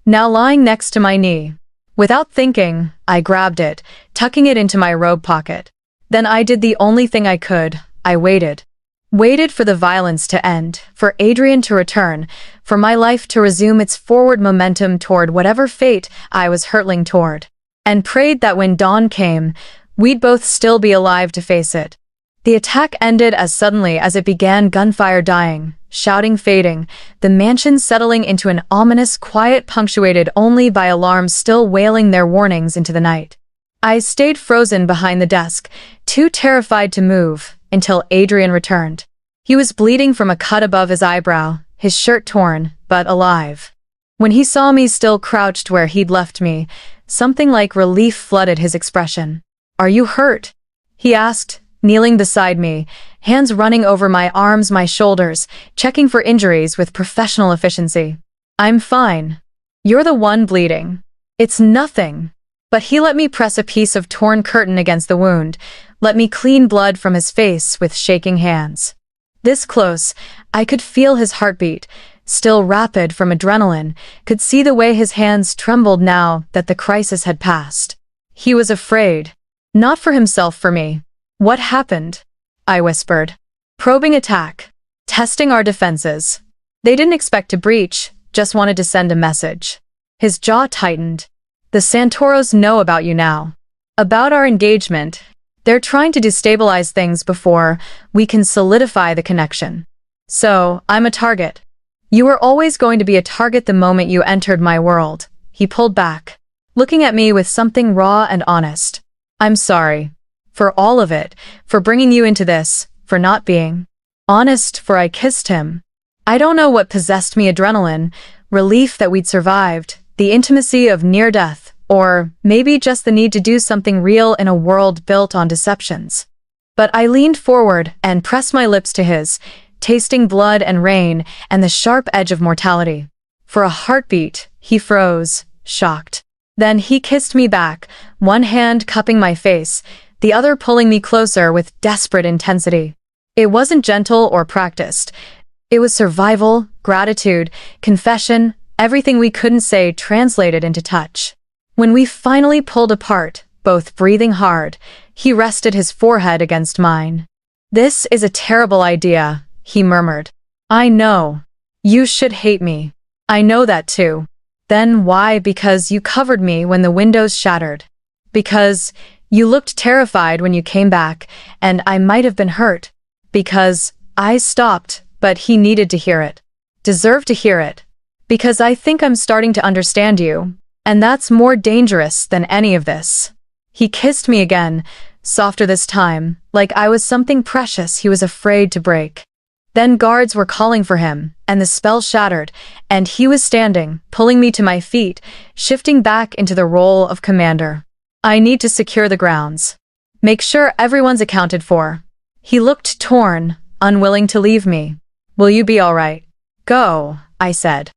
[SPEAKER 1] now lying next to my knee. Without thinking, I grabbed it, tucking it into my robe pocket. Then I did the only thing I could. I waited. Waited for the violence to end, for Adrian to return, for my life to resume its forward momentum toward whatever fate I was hurtling toward, and prayed that when dawn came, we'd both still be alive to face it. The attack ended as suddenly as it began, gunfire dying, shouting fading, the mansion settling into an ominous quiet punctuated only by alarms still wailing their warnings into the night. I stayed frozen behind the desk, too terrified to move, until Adrian returned. He was bleeding from a cut above his eyebrow, his shirt torn, but alive. When he saw me still crouched where he'd left me, something like relief flooded his expression. "Are you hurt?" he asked, kneeling beside me, hands running over my arms, my shoulders, checking for injuries with professional efficiency. "I'm fine. You're the one bleeding." "It's nothing." But he let me press a piece of torn curtain against the wound, let me clean blood from his face with shaking hands. This close, I could feel his heartbeat, still rapid from adrenaline, could see the way his hands trembled now that the crisis had passed. He was afraid. Not for himself, for me. "What happened?" I whispered. "Probing attack. Testing our defenses. They didn't expect to breach, just wanted to send a message." His jaw tightened. "The Santoros know about you now. About our engagement. They're trying to destabilize things before we can solidify the connection. So, I'm a target. You were always going to be a target the moment you entered my world." He pulled back, looking at me with something raw and honest. "I'm sorry. For all of it, for bringing you into this, for not being honest, for I kissed him. I don't know what possessed me, adrenaline, relief that we'd survived, the intimacy of near death, or maybe just the need to do something real in a world built on deceptions. But I leaned forward and pressed my lips to his, tasting blood and rain and the sharp edge of mortality. For a heartbeat, he froze, shocked. Then he kissed me back, one hand cupping my face, the other pulling me closer with desperate intensity. It wasn't gentle or practiced. It was survival, gratitude, confession, everything we couldn't say translated into touch. When we finally pulled apart, both breathing hard, he rested his forehead against mine. "This is a terrible idea," he murmured. "I know. You should hate me. I know that too." "Then why? Because you covered me when the windows shattered. Because you looked terrified when you came back, and I might have been hurt. Because I stopped, but he needed to hear it. Deserved to hear it. Because I think I'm starting to understand you, and that's more dangerous than any of this." He kissed me again, softer this time, like I was something precious he was afraid to break. Then guards were calling for him, and the spell shattered, and he was standing, pulling me to my feet, shifting back into the role of commander. "I need to secure the grounds. Make sure everyone's accounted for." He looked torn, unwilling to leave me. "Will you be all right?" "Go," I said.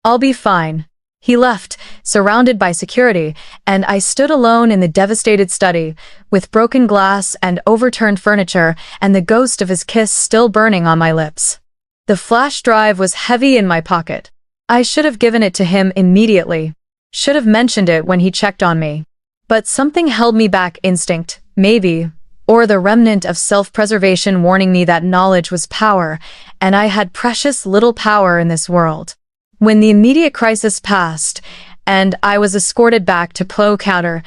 [SPEAKER 1] "I'll be fine." He left, surrounded by security, and I stood alone in the devastated study, with broken glass and overturned furniture and the ghost of his kiss still burning on my lips. The flash drive was heavy in my pocket. I should have given it to him immediately. Should have mentioned it when he checked on me. But something held me back, instinct, maybe, or the remnant of self-preservation warning me that knowledge was power, and I had precious little power in this world. When the immediate crisis passed, and I was escorted back to Plo Counter,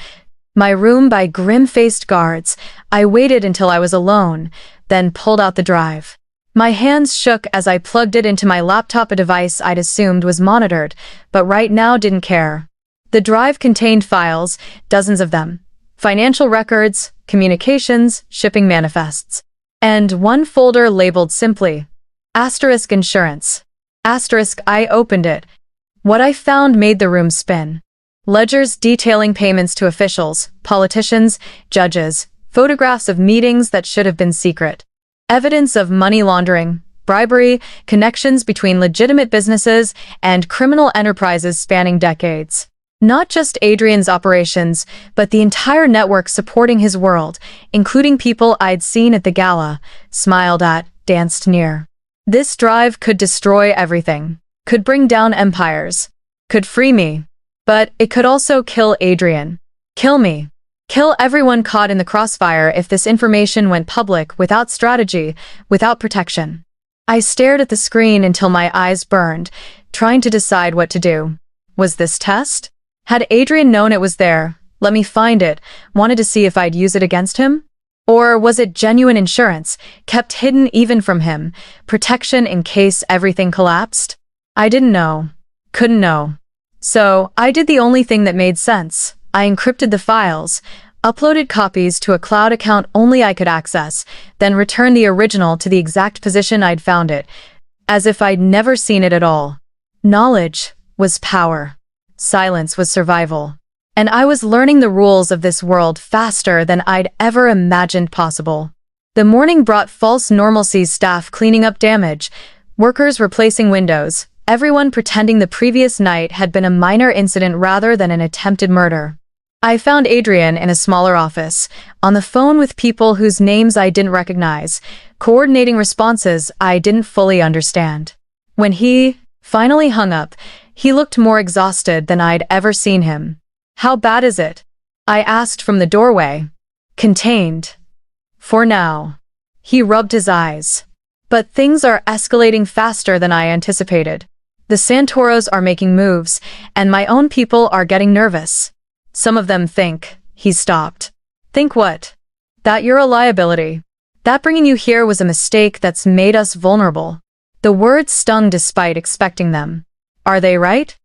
[SPEAKER 1] my room by grim-faced guards, I waited until I was alone, then pulled out the drive. My hands shook as I plugged it into my laptop, a device I'd assumed was monitored, but right now didn't care. The drive contained files, dozens of them. Financial records, communications, shipping manifests. and one folder labeled simply, Asterisk Insurance. Asterisk. I opened it. What I found made the room spin. Ledgers detailing payments to officials, politicians, judges, photographs of meetings that should have been secret. Evidence of money laundering, bribery, connections between legitimate businesses and criminal enterprises spanning decades. Not just Adrian's operations, but the entire network supporting his world, including people I'd seen at the gala, smiled at, danced near. This drive could destroy everything, could bring down empires, could free me, but it could also kill Adrian. Kill me. Kill everyone caught in the crossfire if this information went public without strategy, without protection. I stared at the screen until my eyes burned, trying to decide what to do. Was this test? Had Adrian known it was there, let me find it, wanted to see if I'd use it against him? Or was it genuine insurance, kept hidden even from him, protection in case everything collapsed? I didn't know. Couldn't know. So, I did the only thing that made sense. I encrypted the files, uploaded copies to a cloud account only I could access, then returned the original to the exact position I'd found it, as if I'd never seen it at all. Knowledge was power. Silence was survival. And I was learning the rules of this world faster than I'd ever imagined possible. The morning brought false normalcy, staff cleaning up damage, workers replacing windows, everyone pretending the previous night had been a minor incident rather than an attempted murder. I found Adrian in a smaller office, on the phone with people whose names I didn't recognize, coordinating responses I didn't fully understand. When he finally hung up, he looked more exhausted than I'd ever seen him. How bad is it? I asked from the doorway. Contained. For now. He rubbed his eyes. But things are escalating faster than I anticipated. The Santoros are making moves, and my own people are getting nervous. Some of them think, he stopped. Think what? That you're a liability. That bringing you here was a mistake that's made us vulnerable. The words stung despite expecting them. Are they right?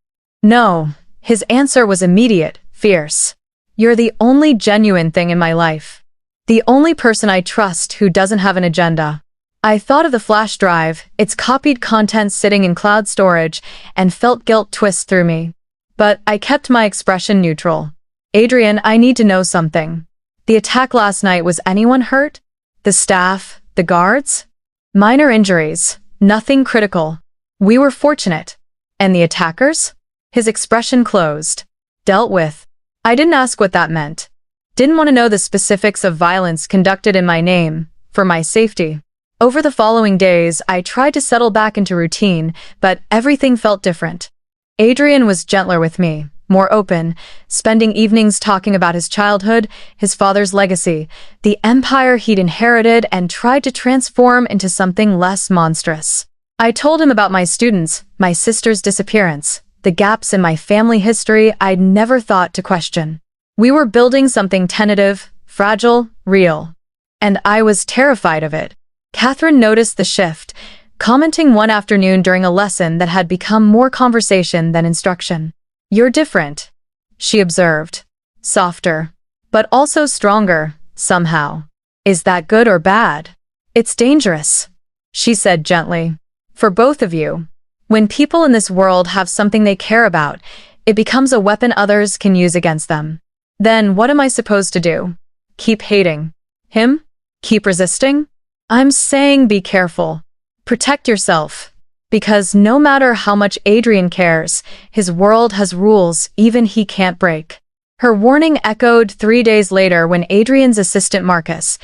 [SPEAKER 1] No. His answer was immediate, fierce. You're the only genuine thing in my life. The only person I trust who doesn't have an agenda. I thought of the flash drive, its copied content sitting in cloud storage, and felt guilt twist through me. But I kept my expression neutral. Adrian, I need to know something. The attack last night, was anyone hurt? The staff? The guards? Minor injuries. Nothing critical. We were fortunate. And the attackers? His expression closed. Dealt with. I didn't ask what that meant. Didn't want to know the specifics of violence conducted in my name, for my safety. Over the following days, I tried to settle back into routine, but everything felt different. Adrian was gentler with me, more open, spending evenings talking about his childhood, his father's legacy, the empire he'd inherited and tried to transform into something less monstrous. I told him about my students, my sister's disappearance, the gaps in my family history I'd never thought to question. We were building something tentative, fragile, real. And I was terrified of it. Catherine noticed the shift, commenting one afternoon during a lesson that had become more conversation than instruction. You're different, she observed. Softer, but also stronger, somehow. Is that good or bad? It's dangerous, she said gently. For both of you. When people in this world have something they care about, it becomes a weapon others can use against them. Then what am I supposed to do? Keep hating him? Keep resisting? I'm saying be careful. Protect yourself. Because no matter how much Adrian cares, his world has rules even he can't break. Her warning echoed 3 days later when Adrian's assistant Marcus,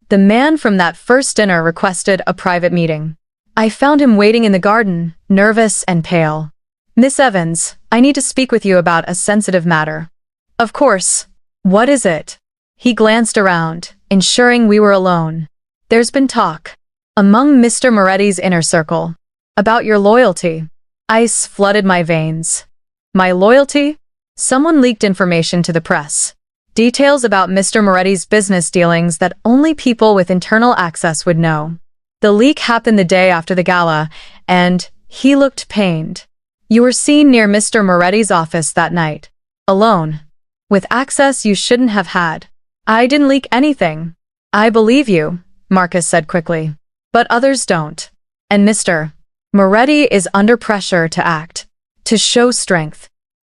[SPEAKER 1] the man from that first dinner, requested a private meeting. I found him waiting in the garden, nervous and pale. Miss Evans, I need to speak with you about a sensitive matter. Of course. What is it? He glanced around, ensuring we were alone. There's been talk, among Mr. Moretti's inner circle, about your loyalty. Ice flooded my veins. My loyalty? Someone leaked information to the press. Details about Mr. Moretti's business dealings that only people with internal access would know. The leak happened the day after the gala, and he looked pained. You were seen near Mr. Moretti's office that night. Alone. With access you shouldn't have had. I didn't leak anything. I believe you. Marcus said quickly. But others don't. And Mr. Moretti is under pressure to act, to show strength.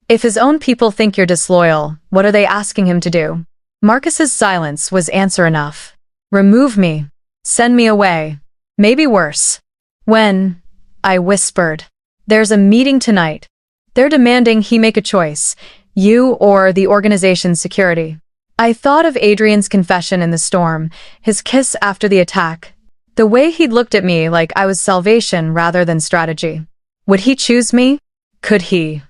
[SPEAKER 1] If his own people think you're disloyal, what are they asking him to do? Marcus's silence was answer enough. Remove me. Send me away. Maybe worse. When? I whispered. There's a meeting tonight. They're demanding he make a choice, you or the organization's security. I thought of Adrian's confession in the storm, his kiss after the attack, the way he'd looked at me like I was salvation rather than strategy. Would he choose me? Could he?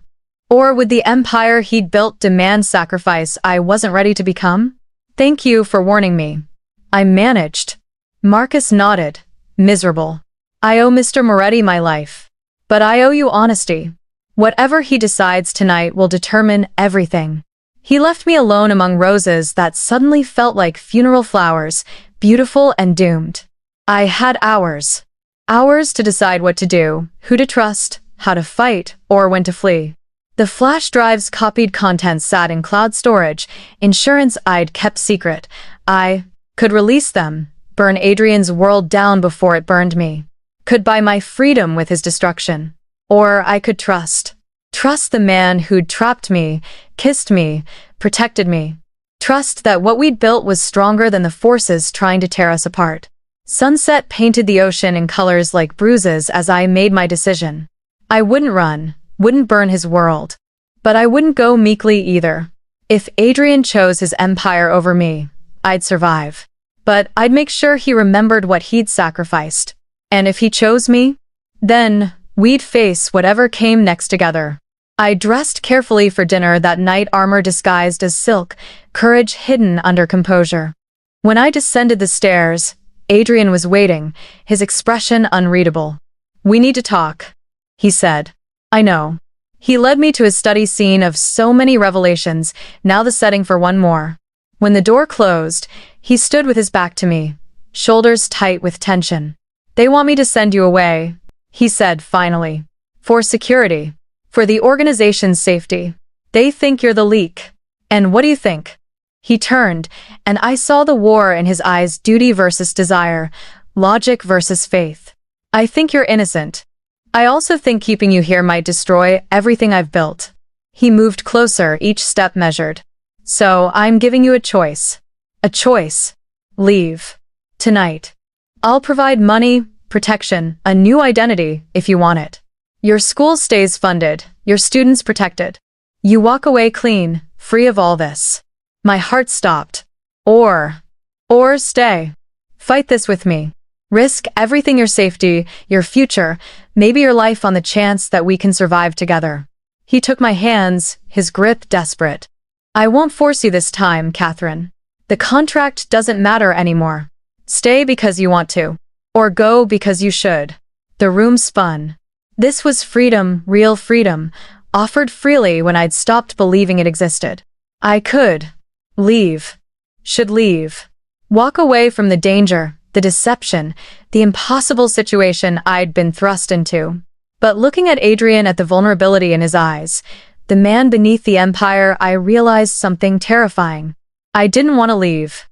[SPEAKER 1] Or would the empire he'd built demand sacrifice I wasn't ready to become? Thank you for warning me. I managed. Marcus nodded, miserable. I owe Mr. Moretti my life. But I owe you honesty. Whatever he decides tonight will determine everything. He left me alone among roses that suddenly felt like funeral flowers, beautiful and doomed. I had hours. Hours to decide what to do, who to trust, how to fight, or when to flee. The flash drive's copied contents sat in cloud storage, insurance I'd kept secret. I could release them, burn Adrian's world down before it burned me. Could buy my freedom with his destruction. Or I could trust. Trust the man who'd trapped me, kissed me, protected me. Trust that what we'd built was stronger than the forces trying to tear us apart. Sunset painted the ocean in colors like bruises as I made my decision. I wouldn't run, wouldn't burn his world. But I wouldn't go meekly either. If Adrian chose his empire over me, I'd survive. But I'd make sure he remembered what he'd sacrificed. And if he chose me, then we'd face whatever came next together. I dressed carefully for dinner that night, armor disguised as silk, courage hidden under composure. When I descended the stairs, Adrian was waiting, his expression unreadable. We need to talk, he said. I know. He led me to his study scene of so many revelations, now the setting for one more. When the door closed, he stood with his back to me, shoulders tight with tension. They want me to send you away, he said finally. For security. For the organization's safety. They think you're the leak. And what do you think? He turned, and I saw the war in his eyes, duty versus desire, logic versus faith. I think you're innocent. I also think keeping you here might destroy everything I've built. He moved closer, each step measured. So I'm giving you a choice. A choice. Leave. Tonight. I'll provide money, protection, a new identity if you want it. Your school stays funded, your students protected. You walk away clean, free of all this. My heart stopped. Or stay. Fight this with me. Risk everything, your safety, your future, maybe your life on the chance that we can survive together. He took my hands, his grip desperate. I won't force you this time, Catherine. The contract doesn't matter anymore. Stay because you want to. Or go because you should. The room spun. This was freedom, real freedom, offered freely when I'd stopped believing it existed. I could. Leave. Should leave. Walk away from the danger, the deception, the impossible situation I'd been thrust into. But looking at Adrian, at the vulnerability in his eyes, the man beneath the empire, I realized something terrifying. I didn't want to leave.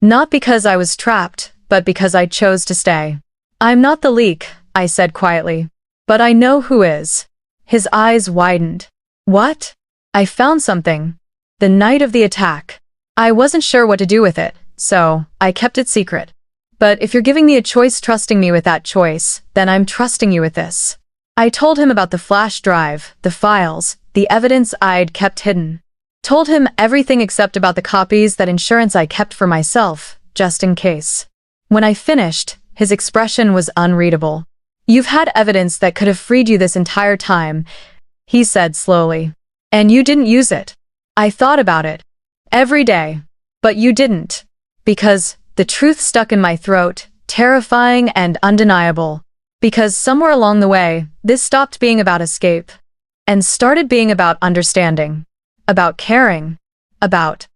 [SPEAKER 1] Not because I was trapped, but because I chose to stay. I'm not the leak, I said quietly. But I know who is. His eyes widened. What? I found something. The night of the attack. I wasn't sure what to do with it, so I kept it secret. But if you're giving me a choice, trusting me with that choice, then I'm trusting you with this. I told him about the flash drive, the files, the evidence I'd kept hidden. Told him everything except about the copies, that insurance I kept for myself, just in case. When I finished, his expression was unreadable. You've had evidence that could have freed you this entire time, he said slowly. And you didn't use it. I thought about it. Every day. But you didn't. Because the truth stuck in my throat, terrifying and undeniable. Because somewhere along the way, this stopped being about escape. And started being about understanding. About caring. About.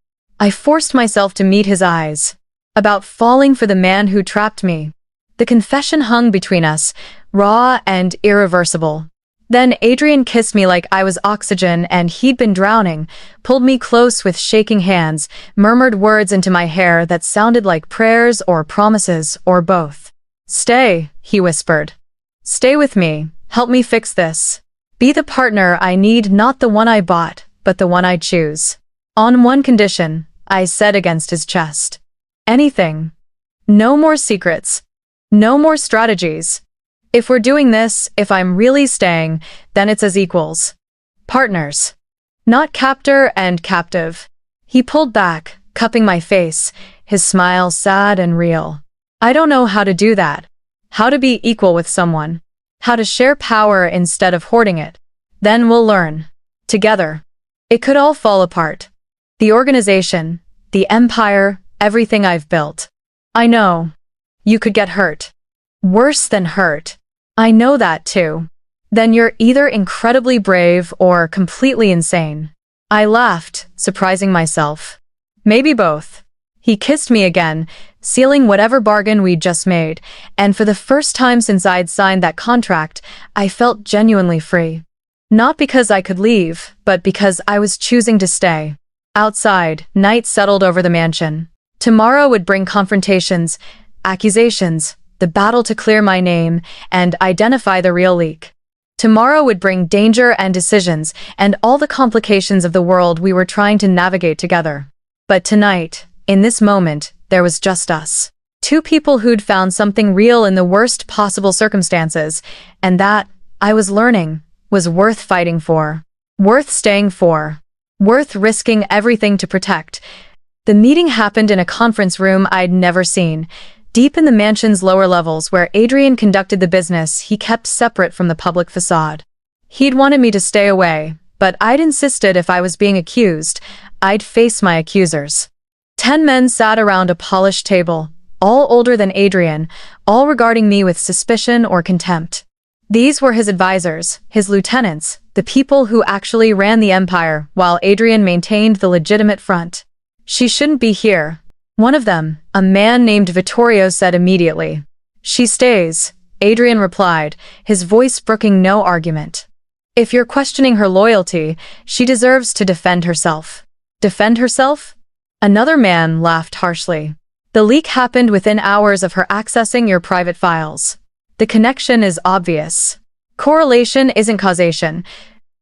[SPEAKER 1] I forced myself to meet his eyes. About falling for the man who trapped me. The confession hung between us, raw and irreversible. Then Adrian kissed me like I was oxygen and he'd been drowning, pulled me close with shaking hands, murmured words into my hair that sounded like prayers or promises or both. "Stay," he whispered. "Stay with me. Help me fix this. Be the partner I need, not the one I bought, but the one I choose. On one condition," I said against his chest. "Anything. No more secrets. No more strategies. If we're doing this, if I'm really staying, then it's as equals. Partners. Not captor and captive." He pulled back, cupping my face, his smile sad and real. "I don't know how to do that. How to be equal with someone. How to share power instead of hoarding it. Then we'll learn. Together. It could all fall apart. The organization, the empire, everything I've built. I know. You could get hurt. Worse than hurt. I know that too. Then you're either incredibly brave or completely insane." I laughed, surprising myself. "Maybe both." He kissed me again, sealing whatever bargain we'd just made, and for the first time since I'd signed that contract, I felt genuinely free. Not because I could leave, but because I was choosing to stay. Outside, night settled over the mansion. Tomorrow would bring confrontations, accusations, the battle to clear my name and identify the real leak. Tomorrow would bring danger and decisions and all the complications of the world we were trying to navigate together. But tonight, in this moment, there was just us. Two people who'd found something real in the worst possible circumstances, and that, I was learning, was worth fighting for. Worth staying for. Worth risking everything to protect. The meeting happened in a conference room I'd never seen, deep in the mansion's lower levels where Adrian conducted the business he kept separate from the public facade. He'd wanted me to stay away, but I'd insisted if I was being accused, I'd face my accusers. 10 men sat around a polished table, all older than Adrian, all regarding me with suspicion or contempt. These were his advisors, his lieutenants, the people who actually ran the empire, while Adrian maintained the legitimate front. "She shouldn't be here," one of them, a man named Vittorio, said immediately. "She stays," Adrian replied, his voice brooking no argument. "If you're questioning her loyalty, she deserves to defend herself." "Defend herself?" Another man laughed harshly. "The leak happened within hours of her accessing your private files. The connection is obvious. Correlation isn't causation,"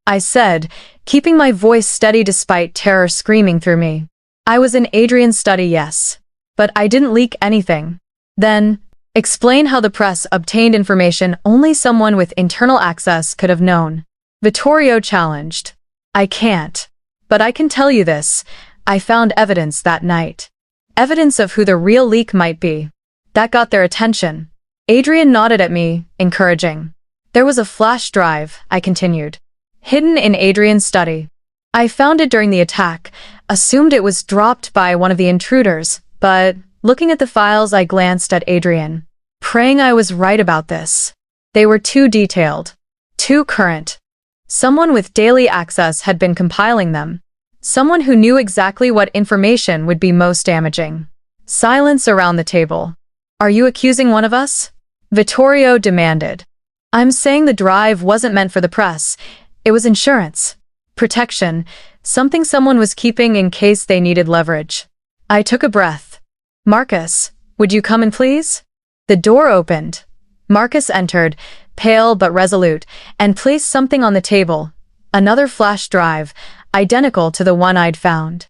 [SPEAKER 1] I said, keeping my voice steady despite terror screaming through me. "I was in Adrian's study, yes. But I didn't leak anything." "Then, explain how the press obtained information only someone with internal access could have known," Vittorio challenged. "I can't. But I can tell you this. I found evidence that night. Evidence of who the real leak might be. That got their attention." Adrian nodded at me, encouraging. "There was a flash drive," I continued, "hidden in Adrian's study. I found it during the attack, assumed it was dropped by one of the intruders, but looking at the files I glanced at Adrian, praying I was right about this. They were too detailed, too current. Someone with daily access had been compiling them. Someone who knew exactly what information would be most damaging." Silence around the table. "Are you accusing one of us?" Vittorio demanded. "I'm saying the drive wasn't meant for the press. It was insurance. Protection. Something someone was keeping in case they needed leverage." I took a breath. "Marcus, would you come in, please?" The door opened. Marcus entered, pale but resolute, and placed something on the table. Another flash drive, identical to the one I'd found.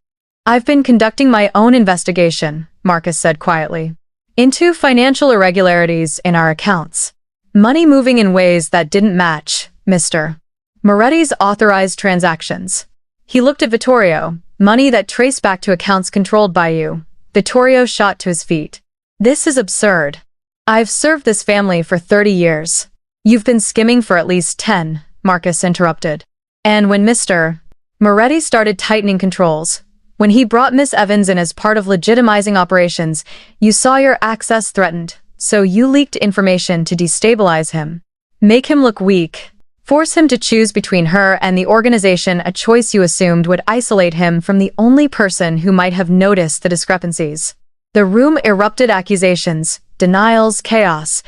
[SPEAKER 1] "I've been conducting my own investigation," Marcus said quietly, "into financial irregularities in our accounts. Money moving in ways that didn't match, Mr. Moretti's authorized transactions." He looked at Vittorio. "Money that traced back to accounts controlled by you." Vittorio shot to his feet. "This is absurd. I've served this family for 30 years. You've been skimming for at least 10, Marcus interrupted. "And when Mr. Moretti started tightening controls, when he brought Miss Evans in as part of legitimizing operations, you saw your access threatened, so you leaked information to destabilize him. Make him look weak. Force him to choose between her and the organization, a choice you assumed would isolate him from the only person who might have noticed the discrepancies." The room erupted, accusations, denials, chaos.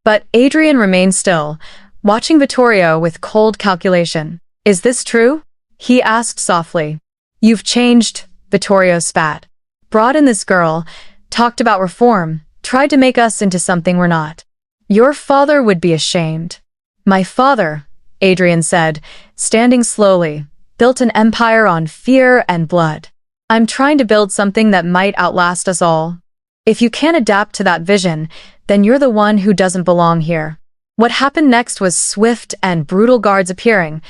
[SPEAKER 1] But Adrian remained still, watching Vittorio with cold calculation. Is this true? He asked softly. You've changed, Vittorio spat. Brought in this girl, talked about reform, tried to make us into something we're not. Your father would be ashamed. My father, Adrian said, standing slowly, built an empire on fear and blood. I'm trying to build something that might outlast us all. If you can't adapt to that vision, then you're the one who doesn't belong here. What happened next was swift and brutal guards appearing,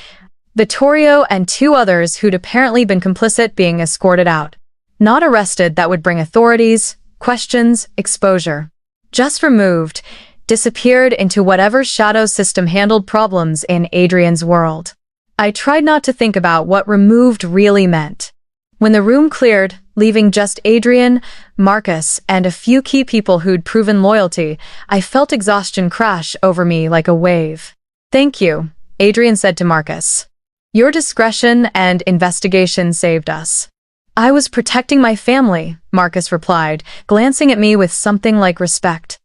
[SPEAKER 1] Vittorio and two others who'd apparently been complicit being escorted out. Not arrested, that would bring authorities, questions, exposure. Just removed, disappeared into whatever shadow system handled problems in Adrian's world. I tried not to think about what removed really meant. When the room cleared, leaving just Adrian, Marcus, and a few key people who'd proven loyalty, I felt exhaustion crash over me like a wave. Thank you, Adrian said to Marcus. Your discretion and investigation saved us. I was protecting my family, Marcus replied, glancing at me with something like respect.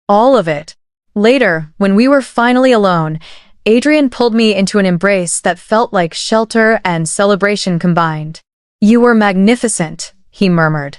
[SPEAKER 1] All of it. Later, when we were finally alone, Adrian pulled me into an embrace that felt like shelter and celebration combined. You were magnificent, he murmured.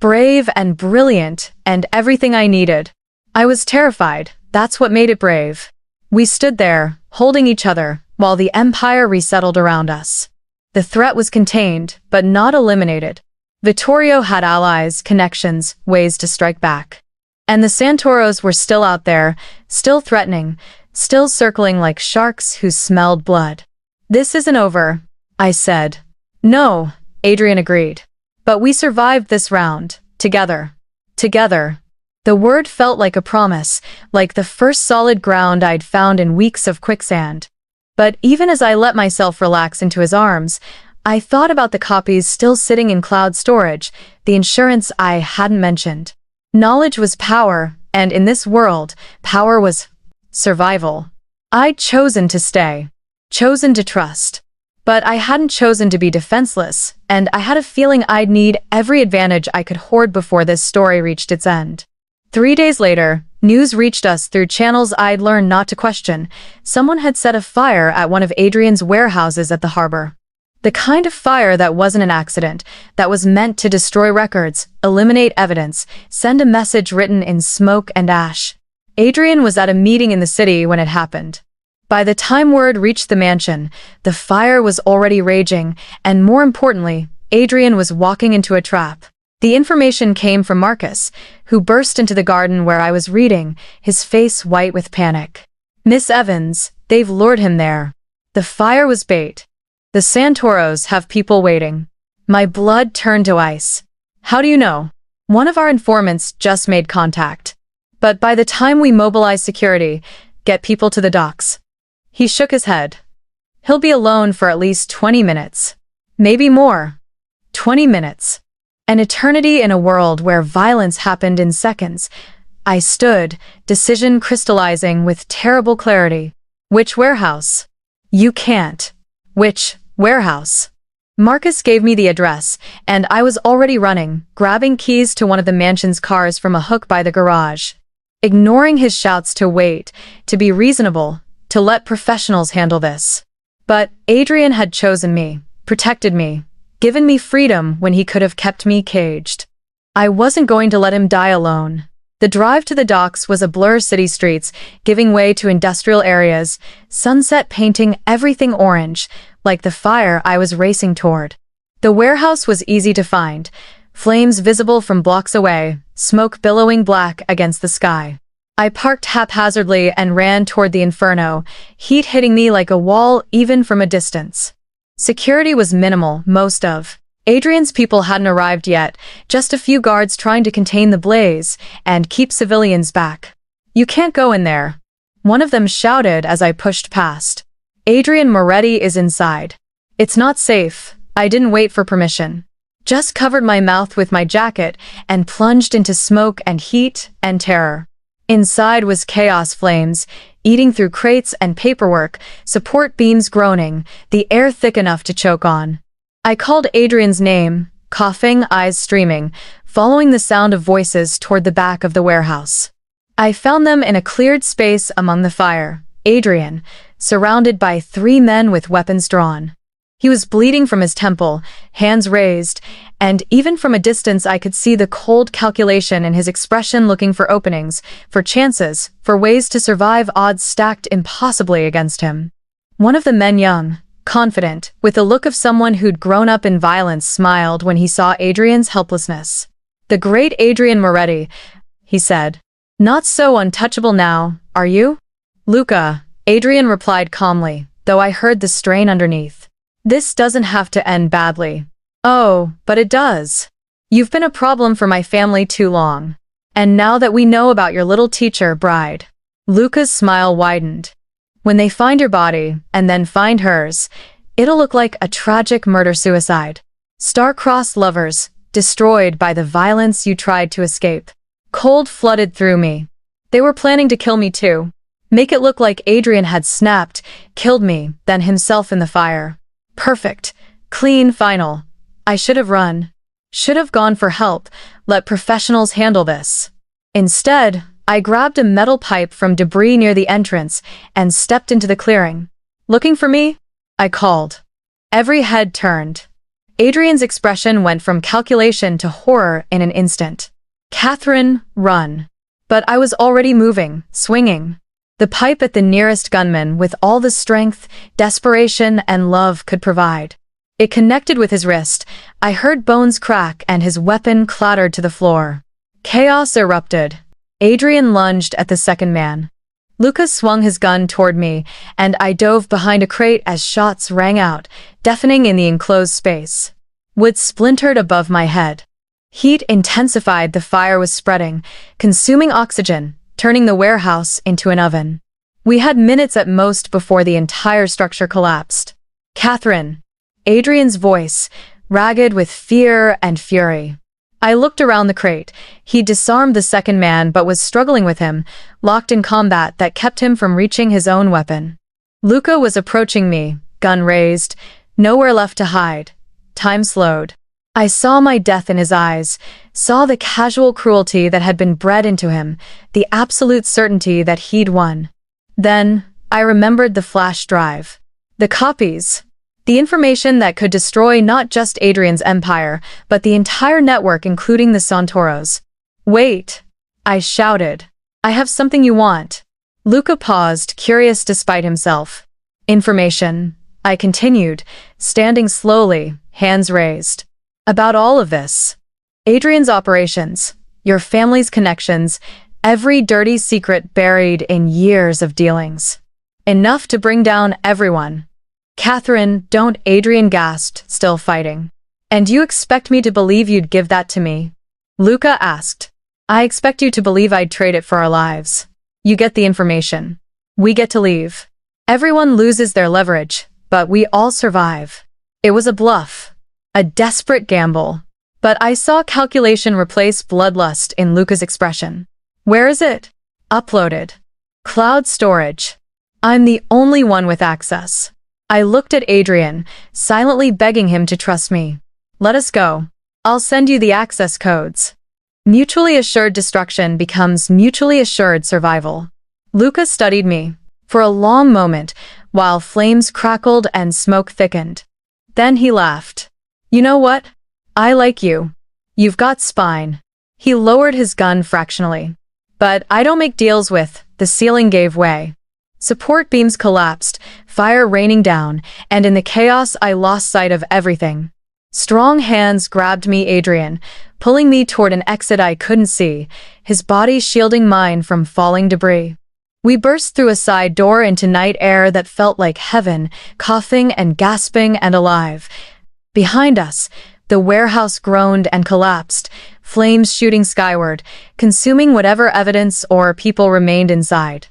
[SPEAKER 1] Brave and brilliant, and everything I needed. I was terrified, that's what made it brave. We stood there, holding each other, while the empire resettled around us. The threat was contained, but not eliminated. Vittorio had allies, connections, ways to strike back. And the Santoros were still out there, still threatening, still circling like sharks who smelled blood. This isn't over, I said. No, Adrian agreed. But we survived this round, together. Together. The word felt like a promise, like the first solid ground I'd found in weeks of quicksand. But even as I let myself relax into his arms, I thought about the copies still sitting in cloud storage, the insurance I hadn't mentioned. Knowledge was power, and in this world, power was survival. I'd chosen to stay, chosen to trust. But I hadn't chosen to be defenseless, and I had a feeling I'd need every advantage I could hoard before this story reached its end. 3 days later, news reached us through channels I'd learned not to question. Someone had set a fire at one of Adrian's warehouses at the harbor. The kind of fire that wasn't an accident, that was meant to destroy records, eliminate evidence, send a message written in smoke and ash. Adrian was at a meeting in the city when it happened. By the time word reached the mansion, the fire was already raging, and more importantly, Adrian was walking into a trap. The information came from Marcus, who burst into the garden where I was reading, his face white with panic. Miss Evans, they've lured him there. The fire was bait. The Santoros have people waiting. My blood turned to ice. How do you know? One of our informants just made contact. But by the time we mobilize security, get people to the docks. He shook his head. He'll be alone for at least 20 minutes. Maybe more. 20 minutes. An eternity in a world where violence happened in seconds. I stood, decision crystallizing with terrible clarity. Which warehouse? You can't. Which warehouse? Marcus gave me the address, and I was already running, grabbing keys to one of the mansion's cars from a hook by the garage. Ignoring his shouts to wait, to be reasonable, to let professionals handle this. But Adrian had chosen me, protected me, given me freedom when he could have kept me caged. I wasn't going to let him die alone. The drive to the docks was a blur, city streets, giving way to industrial areas, sunset painting everything orange, like the fire I was racing toward. The warehouse was easy to find, flames visible from blocks away, smoke billowing black against the sky. I parked haphazardly and ran toward the inferno, heat hitting me like a wall even from a distance. Security was minimal, most of Adrian's people hadn't arrived yet, just a few guards trying to contain the blaze and keep civilians back. You can't go in there, one of them shouted as I pushed past. Adrian Moretti is inside. It's not safe. I didn't wait for permission. Just covered my mouth with my jacket and plunged into smoke and heat and terror. Inside was chaos, flames, eating through crates and paperwork, support beams groaning, the air thick enough to choke on. I called Adrian's name, coughing, eyes streaming, following the sound of voices toward the back of the warehouse. I found them in a cleared space among the fire, Adrian, surrounded by 3 men with weapons drawn. He was bleeding from his temple, hands raised, and even from a distance I could see the cold calculation in his expression, looking for openings, for chances, for ways to survive odds stacked impossibly against him. One of the men, young, confident, with the look of someone who'd grown up in violence, smiled when he saw Adrian's helplessness. "The great Adrian Moretti," he said. "Not so untouchable now, are you?" "Luca," Adrian replied calmly, though I heard the strain underneath. "This doesn't have to end badly." "Oh, but it does. You've been a problem for my family too long. And now that we know about your little teacher bride." Luca's smile widened. "When they find your body, and then find hers, it'll look like a tragic murder-suicide. Star-crossed lovers, destroyed by the violence you tried to escape." Cold flooded through me. They were planning to kill me too. Make it look like Adrian had snapped, killed me, then himself in the fire. Perfect. Clean final. I should have run. Should have gone for help, let professionals handle this. Instead, I grabbed a metal pipe from debris near the entrance and stepped into the clearing. "Looking for me?" I called. Every head turned. Adrian's expression went from calculation to horror in an instant. "Catherine, run." But I was already moving, swinging the pipe at the nearest gunman with all the strength, desperation, and love could provide. It connected with his wrist. I heard bones crack and his weapon clattered to the floor. Chaos erupted. Adrian lunged at the second man. Lucas swung his gun toward me, and I dove behind a crate as shots rang out, deafening in the enclosed space. Wood splintered above my head. Heat intensified, the fire was spreading, consuming oxygen, turning the warehouse into an oven. We had minutes at most before the entire structure collapsed. "Catherine." Adrian's voice, ragged with fear and fury. I looked around the crate. He disarmed the second man but was struggling with him, locked in combat that kept him from reaching his own weapon. Luca was approaching me, gun raised, nowhere left to hide. Time slowed. I saw my death in his eyes, saw the casual cruelty that had been bred into him, the absolute certainty that he'd won. Then, I remembered the flash drive. The copies. The information that could destroy not just Adrian's empire, but the entire network, including the Santoros. "Wait!" I shouted. "I have something you want." Luca paused, curious despite himself. "Information," I continued, standing slowly, hands raised. "About all of this. Adrian's operations, your family's connections, every dirty secret buried in years of dealings. Enough to bring down everyone." "Catherine, don't," Adrian gasped, still fighting. "And you expect me to believe you'd give that to me?" Luca asked. "I expect you to believe I'd trade it for our lives. You get the information. We get to leave. Everyone loses their leverage, but we all survive." It was a bluff. A desperate gamble. But I saw calculation replace bloodlust in Luca's expression. "Where is it?" "Uploaded. Cloud storage. I'm the only one with access." I looked at Adrian, silently begging him to trust me. "Let us go. I'll send you the access codes." Mutually assured destruction becomes mutually assured survival. Luca studied me for a long moment while flames crackled and smoke thickened. Then he laughed. "You know what? I like you. You've got spine." He lowered his gun fractionally. "But I don't make deals with." The ceiling gave way. Support beams collapsed, fire raining down, and in the chaos I lost sight of everything. Strong hands grabbed me, Adrian, pulling me toward an exit I couldn't see, his body shielding mine from falling debris. We burst through a side door into night air that felt like heaven, coughing and gasping and alive. Behind us, the warehouse groaned and collapsed, flames shooting skyward, consuming whatever evidence or people remained inside.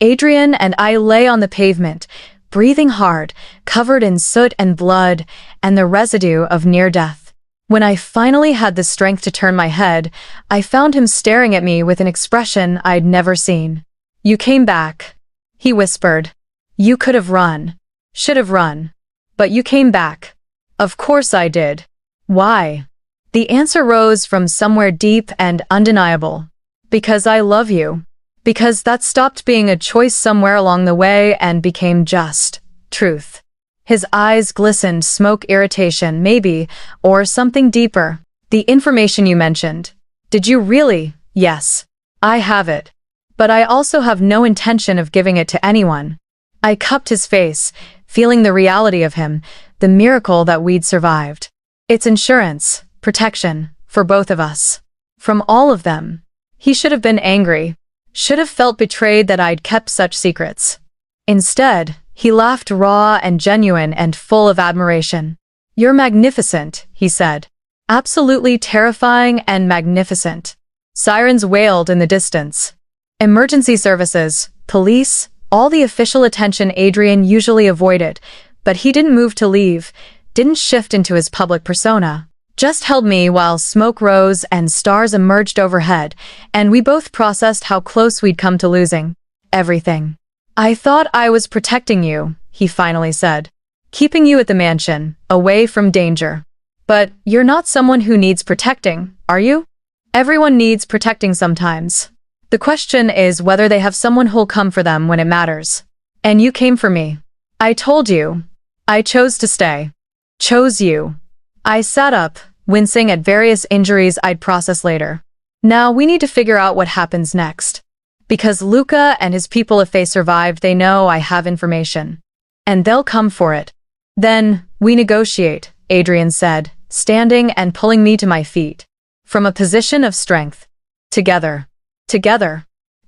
[SPEAKER 1] Adrian and I lay on the pavement, breathing hard, covered in soot and blood, and the residue of near death. When I finally had the strength to turn my head, I found him staring at me with an expression I'd never seen. "You came back," he whispered. "You could have run. Should have run. But you came back." "Of course I did." "Why?" The answer rose from somewhere deep and undeniable. "Because I love you." Because that stopped being a choice somewhere along the way and became just truth. His eyes glistened, smoke irritation, maybe, or something deeper. The information you mentioned. Did you really? Yes. I have it. But I also have no intention of giving it to anyone. I cupped his face, feeling the reality of him, the miracle that we'd survived. It's insurance, protection, for both of us. From all of them. He should have been angry. Should have felt betrayed that I'd kept such secrets. Instead, he laughed raw and genuine and full of admiration. You're magnificent, he said. Absolutely terrifying and magnificent. Sirens wailed in the distance. Emergency services, police, all the official attention Adrian usually avoided, but he didn't move to leave, didn't shift into his public persona. Just held me while smoke rose and stars emerged overhead, and we both processed how close we'd come to losing everything. I thought I was protecting you, he finally said. Keeping you at the mansion, away from danger. But you're not someone who needs protecting, are you? Everyone needs protecting sometimes. The question is whether they have someone who'll come for them when it matters. And you came for me. I told you. I chose to stay. Chose you. I sat up, wincing at various injuries I'd process later. Now we need to figure out what happens next. Because Luca and his people, if they survived, they know I have information. And they'll come for it. Then, we negotiate, Adrian said, standing and pulling me to my feet. From a position of strength. Together. Together.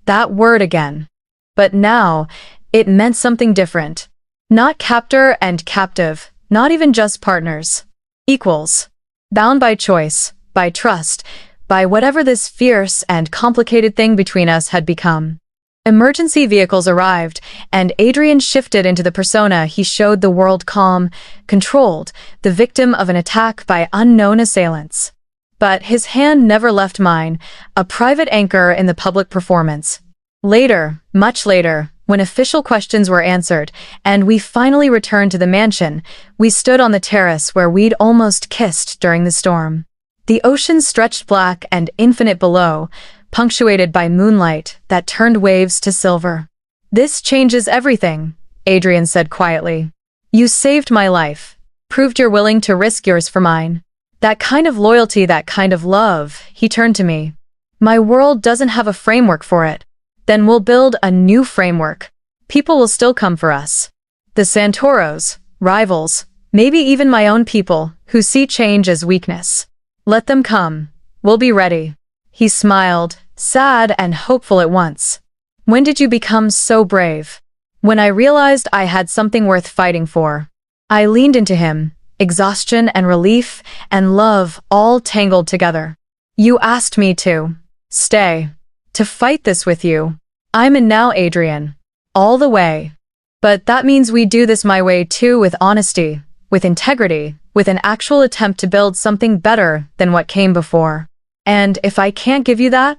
[SPEAKER 1] That word again. But now, it meant something different. Not captor and captive, not even just partners. Equals. Bound by choice, by trust, by whatever this fierce and complicated thing between us had become. Emergency vehicles arrived, and Adrian shifted into the persona he showed the world: calm, controlled, the victim of an attack by unknown assailants. But his hand never left mine, a private anchor in the public performance. Later, much later, when official questions were answered, and we finally returned to the mansion, we stood on the terrace where we'd almost kissed during the storm. The ocean stretched black and infinite below, punctuated by moonlight that turned waves to silver. This changes everything, Adrian said quietly. You saved my life, proved you're willing to risk yours for mine. That kind of loyalty, that kind of love, he turned to me. My world doesn't have a framework for it. Then we'll build a new framework. People will still come for us. The Santoros, rivals, maybe even my own people, who see change as weakness. Let them come. We'll be ready. He smiled, sad and hopeful at once. When did you become so brave? When I realized I had something worth fighting for. I leaned into him, exhaustion and relief and love all tangled together. You asked me to stay. To fight this with you. I'm in now, Adrian. All the way. But that means we do this my way too, with honesty, with integrity, with an actual attempt to build something better than what came before. And if I can't give you that,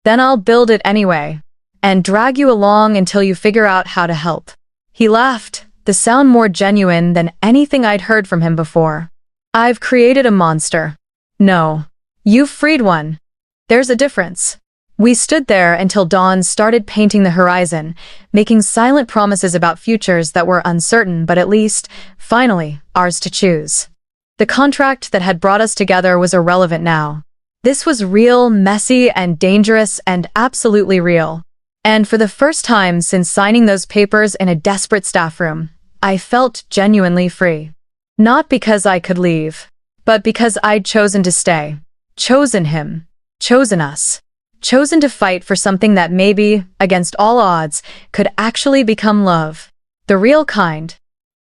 [SPEAKER 1] then I'll build it anyway. And drag you along until you figure out how to help. He laughed, the sound more genuine than anything I'd heard from him before. I've created a monster. No. You've freed one. There's a difference. We stood there until dawn started painting the horizon, making silent promises about futures that were uncertain but at least, finally, ours to choose. The contract that had brought us together was irrelevant now. This was real, messy, and dangerous, and absolutely real. And for the first time since signing those papers in a desperate staff room, I felt genuinely free. Not because I could leave, but because I'd chosen to stay. Chosen him. Chosen us. Chosen to fight for something that maybe, against all odds, could actually become love. The real kind.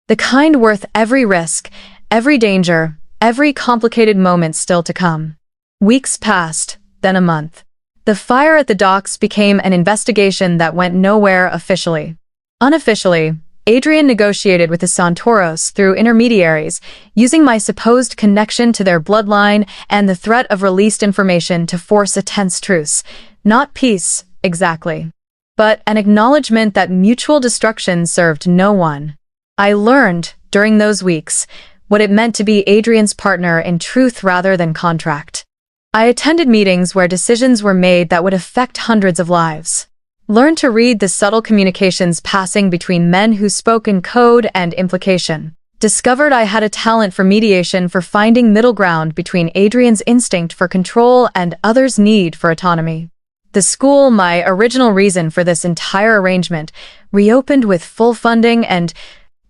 [SPEAKER 1] The kind worth every risk, every danger, every complicated moment still to come. Weeks passed, then a month. The fire at the docks became an investigation that went nowhere officially. Unofficially, Adrian negotiated with the Santoros through intermediaries, using my supposed connection to their bloodline and the threat of released information to force a tense truce. Not peace, exactly. But an acknowledgement that mutual destruction served no one. I learned, during those weeks, what it meant to be Adrian's partner in truth rather than contract. I attended meetings where decisions were made that would affect hundreds of lives. Learned to read the subtle communications passing between men who spoke in code and implication. Discovered I had a talent for mediation, for finding middle ground between Adrian's instinct for control and others' need for autonomy. The school, my original reason for this entire arrangement, reopened with full funding and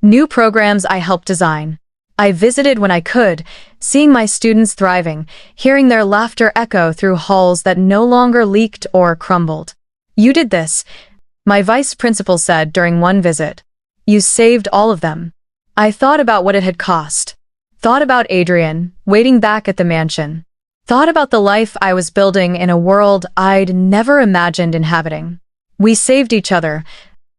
[SPEAKER 1] new programs I helped design. I visited when I could, seeing my students thriving, hearing their laughter echo through halls that no longer leaked or crumbled. "You did this," my vice principal said during one visit. "You saved all of them." I thought about what it had cost. Thought about Adrian, waiting back at the mansion. Thought about the life I was building in a world I'd never imagined inhabiting. "We saved each other,"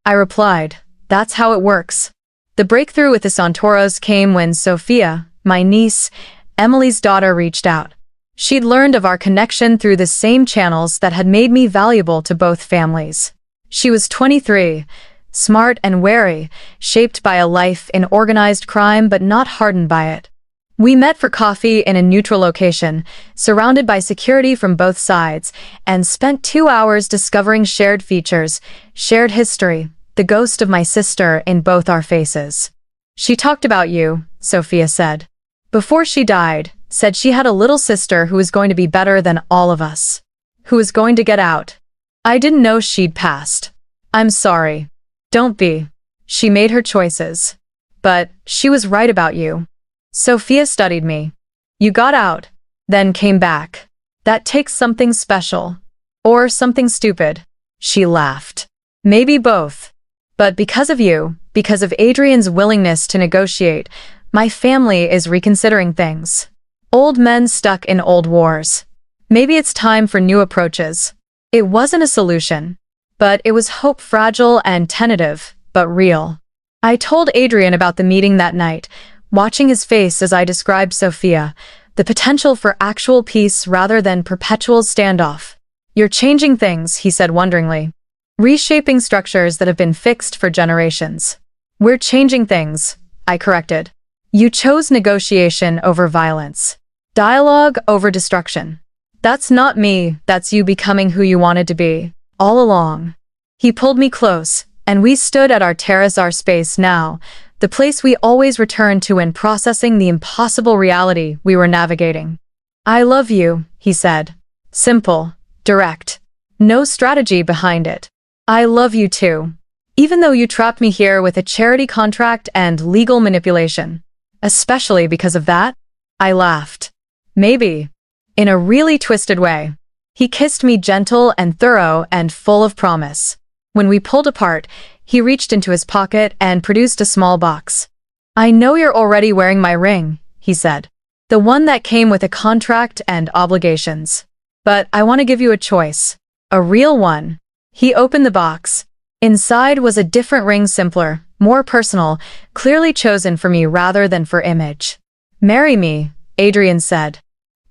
[SPEAKER 1] I replied. "That's how it works." The breakthrough with the Santoros came when Sophia, my niece, Emily's daughter, reached out. She'd learned of our connection through the same channels that had made me valuable to both families. She was 23, smart and wary, shaped by a life in organized crime but not hardened by it. We met for coffee in a neutral location, surrounded by security from both sides, and spent 2 hours discovering shared features, shared history, the ghost of my sister in both our faces. "She talked about you," Sophia said. "Before she died, said she had a little sister who was going to be better than all of us. Who was going to get out. I didn't know she'd passed. I'm sorry. Don't be. She made her choices. But she was right about you." Sophia studied me. "You got out, then came back. That takes something special. Or something stupid." She laughed. "Maybe both. But because of you, because of Adrian's willingness to negotiate, my family is reconsidering things. Old men stuck in old wars. Maybe it's time for new approaches." It wasn't a solution, but it was hope, fragile and tentative, but real. I told Adrian about the meeting that night, watching his face as I described Sophia, the potential for actual peace rather than perpetual standoff. "You're changing things," he said wonderingly. "Reshaping structures that have been fixed for generations." "We're changing things," I corrected. "You chose negotiation over violence. Dialogue over destruction. That's not me, that's you becoming who you wanted to be, all along." He pulled me close, and we stood at our terrace, our space now, the place we always returned to when processing the impossible reality we were navigating. "I love you," he said. Simple, direct. No strategy behind it. "I love you too. Even though you trapped me here with a charity contract and legal manipulation. Especially because of that?" I laughed. "Maybe. In a really twisted way." He kissed me, gentle and thorough and full of promise. When we pulled apart, he reached into his pocket and produced a small box. "I know you're already wearing my ring," he said. "The one that came with a contract and obligations. But I want to give you a choice. A real one." He opened the box. Inside was a different ring, simpler, more personal, clearly chosen for me rather than for image. "Marry me," Adrian said.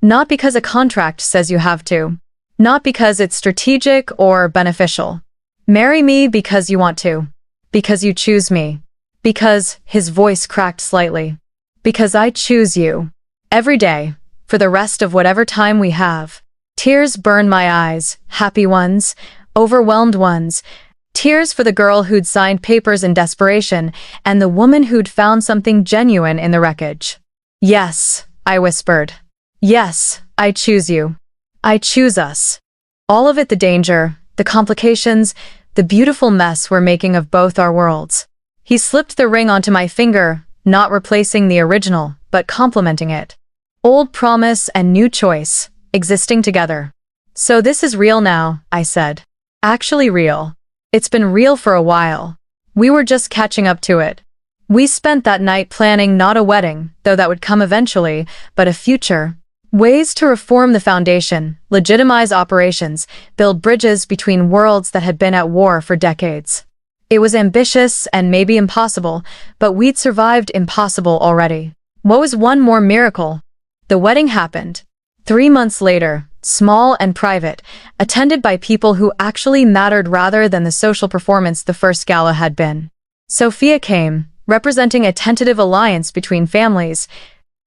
[SPEAKER 1] "Not because a contract says you have to. Not because it's strategic or beneficial. Marry me because you want to. Because you choose me. Because," his voice cracked slightly, "because I choose you. Every day, for the rest of whatever time we have." Tears burned my eyes, happy ones, overwhelmed ones. Tears for the girl who'd signed papers in desperation and the woman who'd found something genuine in the wreckage. "Yes," I whispered. "Yes, I choose you. I choose us." All of it, the danger, the complications, the beautiful mess we're making of both our worlds. He slipped the ring onto my finger, not replacing the original, but complementing it. Old promise and new choice, existing together. "So this is real now," I said. "Actually real. It's been real for a while. We were just catching up to it." We spent that night planning not a wedding, though that would come eventually, but a future. Ways to reform the foundation, legitimize operations, build bridges between worlds that had been at war for decades. It was ambitious and maybe impossible, but we'd survived impossible already. What was one more miracle? The wedding happened. 3 months later, small and private, attended by people who actually mattered rather than the social performance the first gala had been. Sophia came, representing a tentative alliance between families.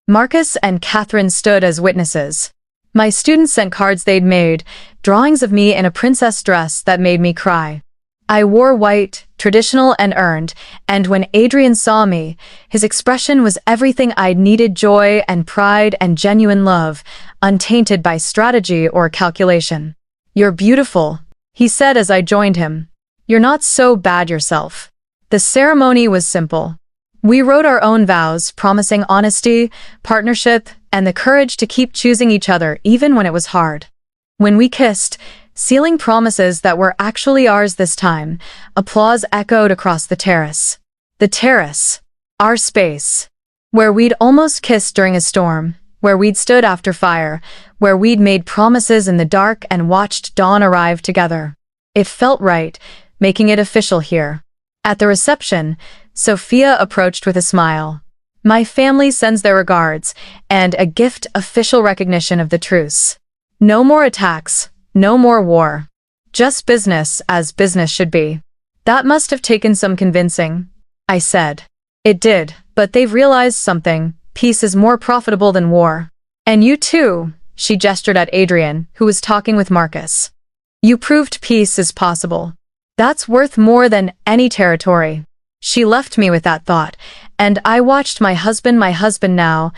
[SPEAKER 1] Marcus and Catherine stood as witnesses. My students sent cards they'd made, drawings of me in a princess dress that made me cry. I wore white, traditional and earned, and when Adrian saw me, his expression was everything I'd needed: joy and pride and genuine love, untainted by strategy or calculation. "You're beautiful," he said as I joined him. "You're not so bad yourself." The ceremony was simple. We wrote our own vows, promising honesty, partnership, and the courage to keep choosing each other even when it was hard. When we kissed, sealing promises that were actually ours this time, applause echoed across the terrace. The terrace. Our space. Where we'd almost kissed during a storm, where we'd stood after fire, where we'd made promises in the dark and watched dawn arrive together. It felt right, making it official here. At the reception, Sophia approached with a smile. "My family sends their regards, and a gift: official recognition of the truce. No more attacks. No more war. Just business as business should be." "That must have taken some convincing," I said. "It did, but they've realized something. Peace is more profitable than war. And you too," she gestured at Adrian, who was talking with Marcus. "You proved peace is possible. That's worth more than any territory." She left me with that thought, and I watched my husband now,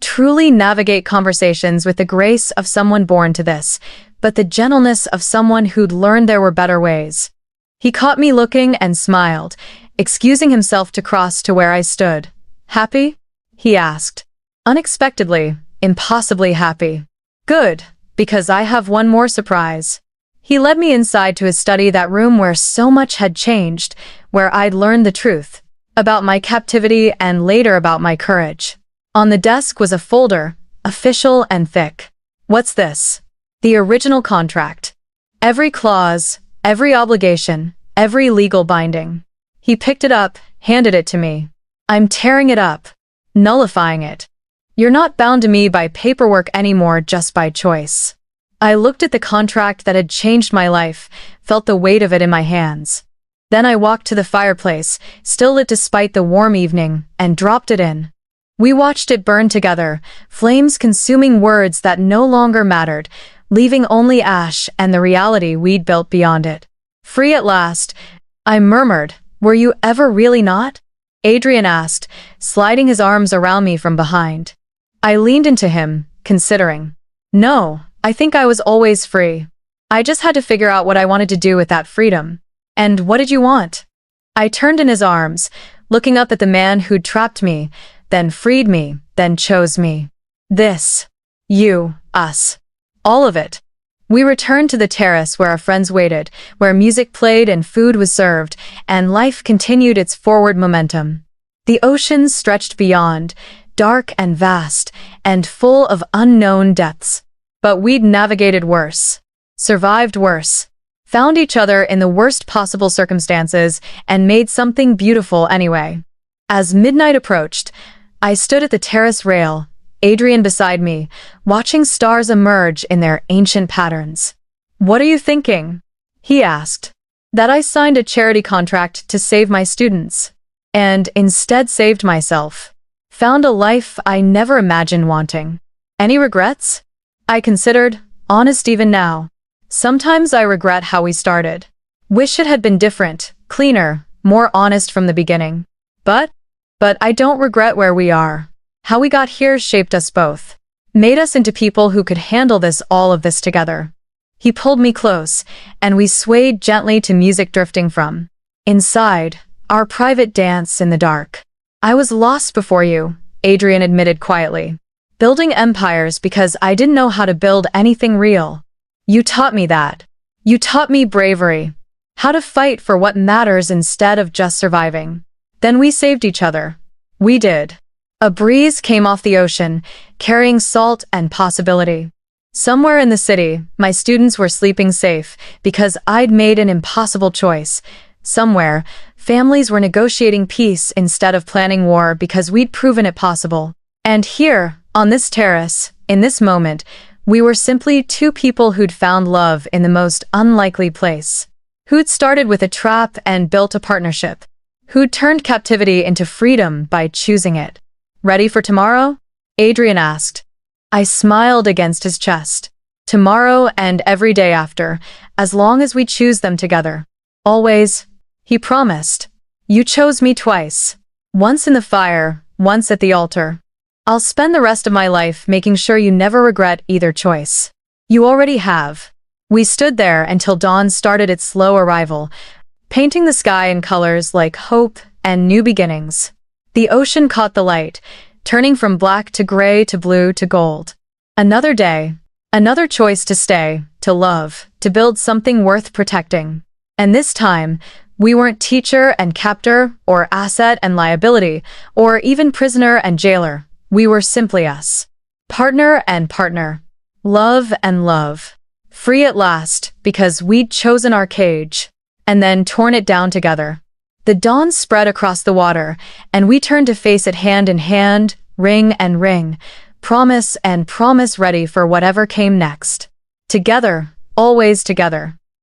[SPEAKER 1] truly navigate conversations with the grace of someone born to this, but the gentleness of someone who'd learned there were better ways. He caught me looking and smiled, excusing himself to cross to where I stood. "Happy?" he asked. Unexpectedly, impossibly happy. "Good, because I have one more surprise." He led me inside to his study, that room where so much had changed, where I'd learned the truth about my captivity and later about my courage. On the desk was a folder, official and thick. "What's this?" "The original contract. Every clause, every obligation, every legal binding." He picked it up, handed it to me. "I'm tearing it up, nullifying it. You're not bound to me by paperwork anymore, just by choice." I looked at the contract that had changed my life, felt the weight of it in my hands. Then I walked to the fireplace, still lit despite the warm evening, and dropped it in. We watched it burn together, flames consuming words that no longer mattered, leaving only ash and the reality we'd built beyond it. "Free at last," I murmured. "Were you ever really not?" Adrian asked, sliding his arms around me from behind. I leaned into him, considering. "No, I think I was always free. I just had to figure out what I wanted to do with that freedom." "And what did you want?" I turned in his arms, looking up at the man who'd trapped me, then freed me, then chose me. "This. You. Us. All of it." We returned to the terrace where our friends waited, where music played and food was served, and life continued its forward momentum. The ocean stretched beyond, dark and vast, and full of unknown depths. But we'd navigated worse, survived worse, found each other in the worst possible circumstances, and made something beautiful anyway. As midnight approached, I stood at the terrace rail, Adrian beside me, watching stars emerge in their ancient patterns. "What are you thinking?" he asked. "That I signed a charity contract to save my students, and instead saved myself. Found a life I never imagined wanting. Any regrets?" I considered, honest even now. Sometimes I regret how we started. Wish it had been different, cleaner, more honest from the beginning. But I don't regret where we are. How we got here shaped us both, made us into people who could handle all of this together. He pulled me close, and we swayed gently to music drifting from inside, our private dance in the dark. "I was lost before you," Adrian admitted quietly. "Building empires because I didn't know how to build anything real. You taught me that. You taught me bravery. How to fight for what matters instead of just surviving. Then we saved each other. We did." A breeze came off the ocean, carrying salt and possibility. Somewhere in the city, my students were sleeping safe because I'd made an impossible choice. Somewhere, families were negotiating peace instead of planning war because we'd proven it possible. And here, on this terrace, in this moment, we were simply two people who'd found love in the most unlikely place. Who'd started with a trap and built a partnership. Who'd turned captivity into freedom by choosing it. "Ready for tomorrow?" Adrian asked. I smiled against his chest. "Tomorrow and every day after, as long as we choose them together." Always, he promised. You chose me twice. Once in the fire, once at the altar. I'll spend the rest of my life making sure you never regret either choice. You already have. We stood there until dawn started its slow arrival, painting the sky in colors like hope and new beginnings. The ocean caught the light, turning from black to gray to blue to gold. Another day, another choice to stay, to love, to build something worth protecting. And this time, we weren't teacher and captor, or asset and liability, or even prisoner and jailer. We were simply us. Partner and partner. Love and love. Free at last, because we'd chosen our cage, and then torn it down together. The dawn spread across the water, and we turned to face it hand in hand, ring and ring, promise and promise ready for whatever came next. Together, always together.